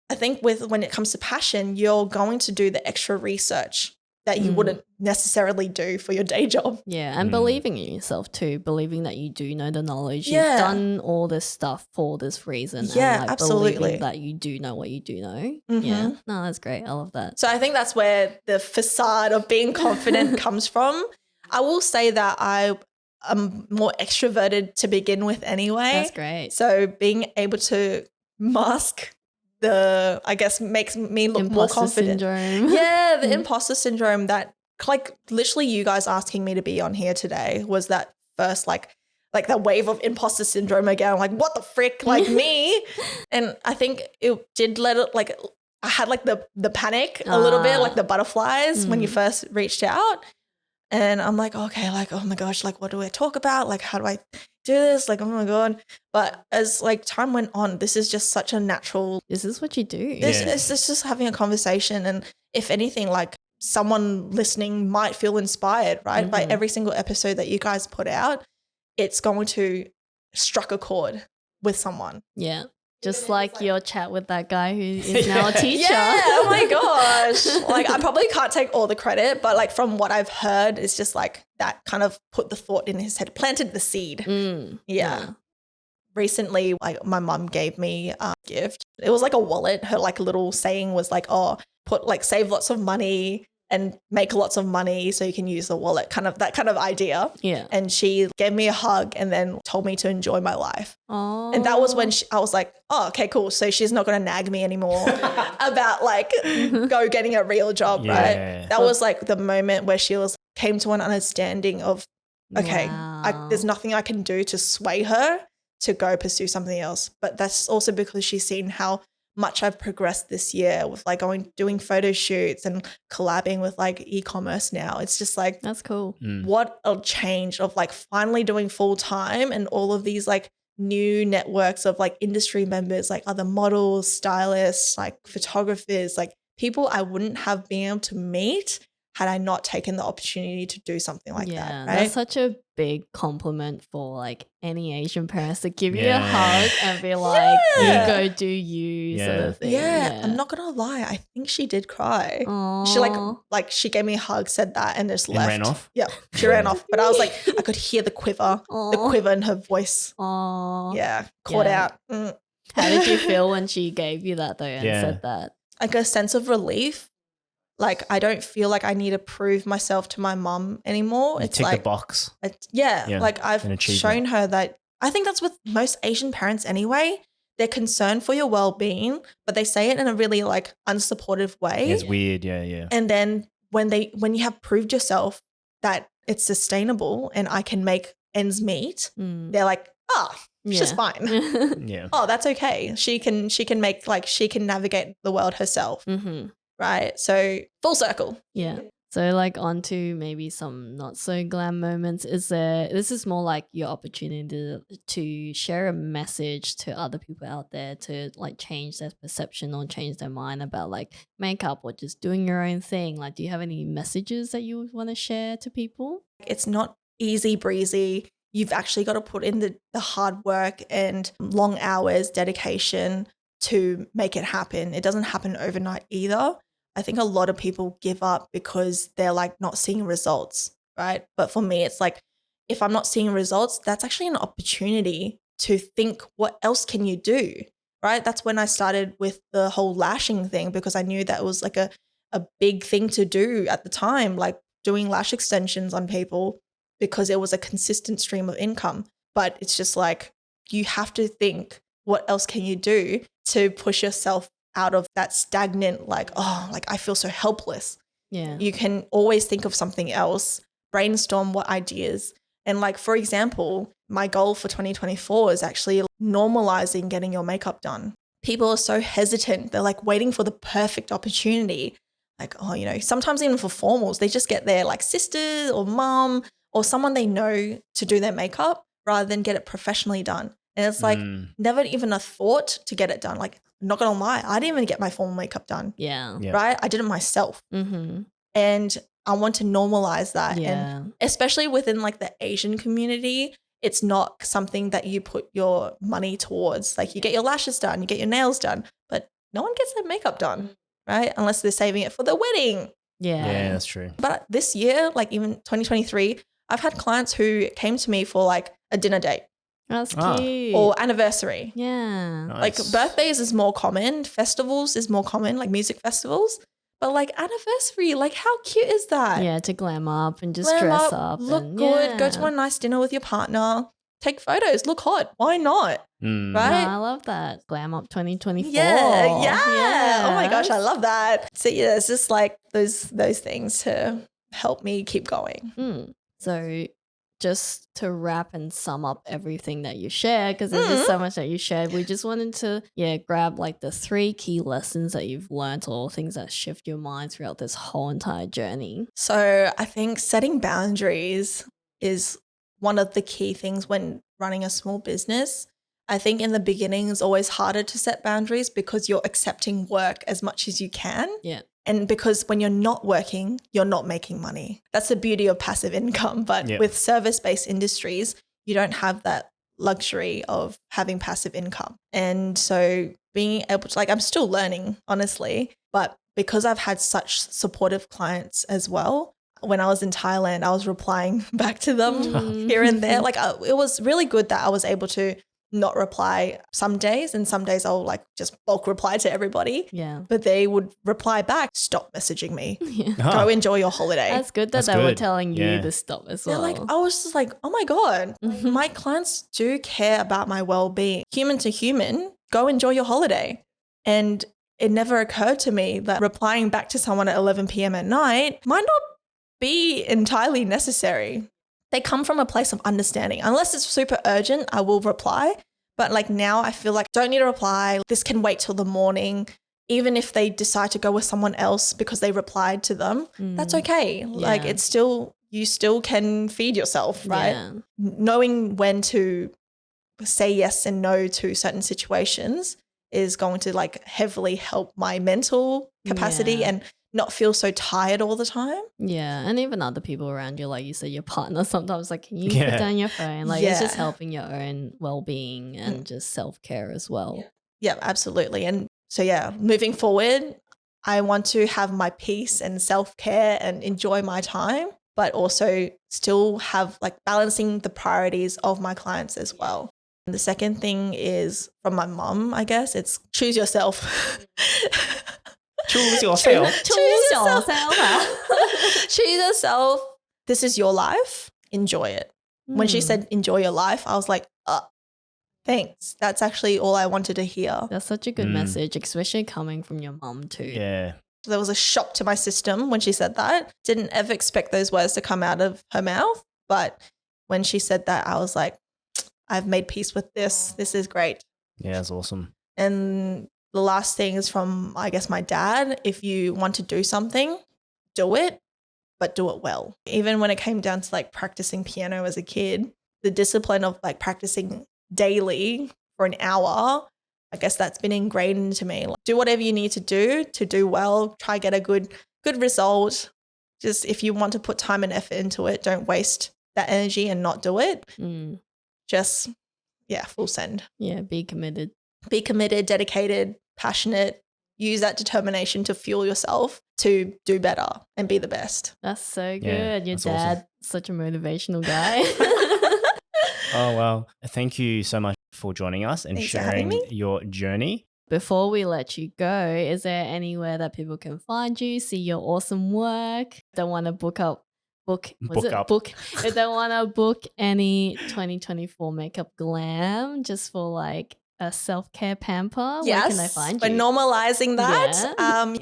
I think when it comes to passion, you're going to do the extra research that you wouldn't necessarily do for your day job. Yeah, and believing in yourself too, believing that you do know the knowledge. Yeah. You've done all this stuff for this reason. Yeah, and like absolutely. believing that you do know what you do know. Mhm. Yeah, no, that's great. I love that. So I think that's where the facade of being confident comes from. I will say that I'm more extroverted to begin with anyway. That's great. So being able to mask I guess makes me look more confident. Syndrome. Yeah, the imposter syndrome that like literally you guys asking me to be on here today was that first like that wave of imposter syndrome again. I'm like, what the frick? Like me. And I think it did let it like I had like the panic a little bit, like the butterflies when you first reached out. And I'm like, okay, like, oh my gosh, like what do I talk about? Like how do I do this? Like, oh my God. But as like time went on, this is just such a natural. This is what you do. It's just having a conversation. And if anything, like someone listening might feel inspired, right? By every single episode that you guys put out, it's going to struck a chord with someone. Yeah. Just like your chat with that guy who is now a teacher. Yeah, oh my gosh. Like I probably can't take all the credit, but like from what I've heard, it's just like that kind of put the thought in his head, planted the seed. Yeah. Recently, like my mum gave me a gift. It was like a wallet. Her like little saying was like, oh, save lots of money and make lots of money so you can use the wallet, kind of that kind of idea. Yeah. And she gave me a hug and then told me to enjoy my life. Oh. And that was when I was like, oh, okay, cool. So she's not going to nag me anymore about like go getting a real job, right? That was like the moment where she came to an understanding of, okay, there's nothing I can do to sway her to go pursue something else. But that's also because she's seen how much I've progressed this year with like doing photo shoots and collabing with like e-commerce now. It's just like, that's cool. What a change of like finally doing full time and all of these like new networks of like industry members, like other models, stylists, like photographers, like people I wouldn't have been able to meet had I not taken the opportunity to do something like that. Right? That's such a big compliment for like any Asian parents to give you a hug and be like, you go do you sort of thing. Yeah. I'm not gonna lie, I think she did cry. Aww. She she gave me a hug, said that, and just left. Ran off? Yeah, she ran off. But I was like, I could hear the quiver in her voice. Aww. Yeah, caught out. How did you feel when she gave you that though and said that? Like a sense of relief. Like I don't feel like I need to prove myself to my mum anymore. It's like the box. Like I've shown her that. I think that's with most Asian parents anyway. They're concerned for your well-being, but they say it in a really like unsupportive way. It's weird, yeah. And then when you have proved yourself that it's sustainable and I can make ends meet, they're like, she's fine. Yeah. Oh, that's okay. She can make like she can navigate the world herself. Right. So full circle. Yeah. So like on to maybe some not so glam moments. This is more like your opportunity to share a message to other people out there to like change their perception or change their mind about like makeup or just doing your own thing. Like, do you have any messages that you would want to share to people? It's not easy breezy. You've actually got to put in the hard work and long hours, dedication to make it happen. It doesn't happen overnight either. I think a lot of people give up because they're like not seeing results, right? But for me, it's like, if I'm not seeing results, that's actually an opportunity to think, what else can you do, right? That's when I started with the whole lashing thing, because I knew that it was like a a big thing to do at the time, like doing lash extensions on people because it was a consistent stream of income. But it's just like, you have to think, what else can you do to push yourself out of that stagnant, like, oh, like I feel so helpless. Yeah. You can always think of something else, brainstorm what ideas. And like, for example, my goal for 2024 is actually normalizing getting your makeup done. People are so hesitant. They're like waiting for the perfect opportunity. Like, oh, you know, sometimes even for formals, they just get their like sister or mom or someone they know to do their makeup rather than get it professionally done. And it's like never even a thought to get it done. Like, I'm not going to lie, I didn't even get my formal makeup done. Yeah. Right? I did it myself. Mm-hmm. And I want to normalize that. Yeah. And especially within like the Asian community, it's not something that you put your money towards. Like you get your lashes done, you get your nails done, but no one gets their makeup done, right? Unless they're saving it for the wedding. Yeah. Yeah, that's true. But this year, like even 2023, I've had clients who came to me for like a dinner date. That's Ah. cute. Or anniversary. yeah. Like Nice. birthdays is more common, festivals is more common, like music festivals. But like anniversary, like how cute is that? Yeah, to glam up and just Glam dress up. look and, good, go to yeah. a nice dinner with your partner, take photos, look hot. Why not? Mm. No, Right? I love that. Glam up 2024. Yeah. Oh my gosh, I Yes. love that. So yeah, it's just like those things to help me keep going. Mm. So just to wrap and sum up everything that you shared, because there's just so much that you shared, we just wanted to grab like the 3 key lessons that you've learned or things that shift your mind throughout this whole entire journey. So I think setting boundaries is one of the key things when running a small business. I think in the beginning it's always harder to set boundaries because you're accepting work as much as you can. Yeah. And because when you're not working, you're not making money. That's the beauty of passive income. But Yeah. with service-based industries, you don't have that luxury of having passive income. And so being able to, like, I'm still learning, honestly, but because I've had such supportive clients as well, when I was in Thailand, I was replying back to them here and there. Like it was really good that I was able to not reply some days, and some days I'll like just bulk reply to everybody. Yeah. But they would reply back, stop messaging me. Yeah. Ah. Go enjoy your holiday. That's good that That's they were good. telling you Yeah. to stop as They're well. like, I was just like, oh my God, Mhm. my clients do care about my well-being. Human to human, go enjoy your holiday. And it never occurred to me that replying back to someone at 11 p.m. at night might not be entirely necessary. They come from a place of understanding. Unless it's super urgent, I will reply. But like now I feel like don't need to reply. This can wait till the morning. Even if they decide to go with someone else because they replied to them, that's okay. Like Yeah. it's still, you still can feed yourself, right? Yeah. Knowing when to say yes and no to certain situations is going to like heavily help my mental capacity Yeah. and not feel so tired all the time. Yeah, and even other people around you, like you said, your partner sometimes, like, can you Yeah. put down your phone? Like, it's just Yeah. helping your own well-being and just self-care as well. Yeah, absolutely. And so, yeah, moving forward, I want to have my peace and self-care and enjoy my time, but also still have like balancing the priorities of my clients as well. And the second thing is from my mum, I guess, it's choose yourself. Choose yourself. Choose yourself. yourself. Choose yourself. This is your life. Enjoy it. When she Mm. said enjoy your life, I was like, thanks. That's actually all I wanted to hear. That's such a good Mm. message, especially coming from your mum too. Yeah. There was a shock to my system when she said that. Didn't ever expect those words to come out of her mouth. But when she said that, I was like, I've made peace with this. This is great. Yeah, that's awesome. And the last thing is from, I guess, my dad. If you want to do something, do it, but do it well. Even when it came down to like practicing piano as a kid, the discipline of like practicing daily for an hour, I guess that's been ingrained into me. Like, do whatever you need to do well, try get a good result. Just if you want to put time and effort into it, don't waste that energy and not do it. Mm. Just, yeah, full send. Yeah, be committed. Be committed, dedicated, passionate. Use that determination to fuel yourself to do better and be the best. That's so good. Yeah, Your that's awesome. dad, such a motivational guy. Oh, well, thank you so much for joining us and Thanks for having sharing me. your journey. Before we let you go, is there anywhere that people can find you, see your awesome work? Don't want to book if they want to book any 2024 makeup glam just for like a self-care pamper, where can they find we're you? normalizing that.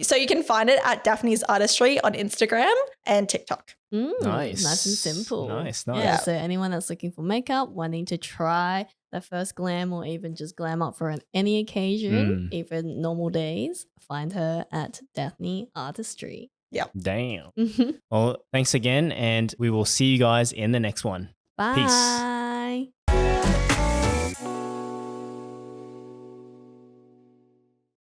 So you can find it at Daphne's Artistry on Instagram and TikTok. Nice and simple. Nice. Yeah, so anyone that's looking for makeup, wanting to try their first glam or even just glam up for any occasion, even normal days, find her at Daphne Artistry. Yeah. Damn. Well, thanks again, and we will see you guys in the next one. Bye. Peace.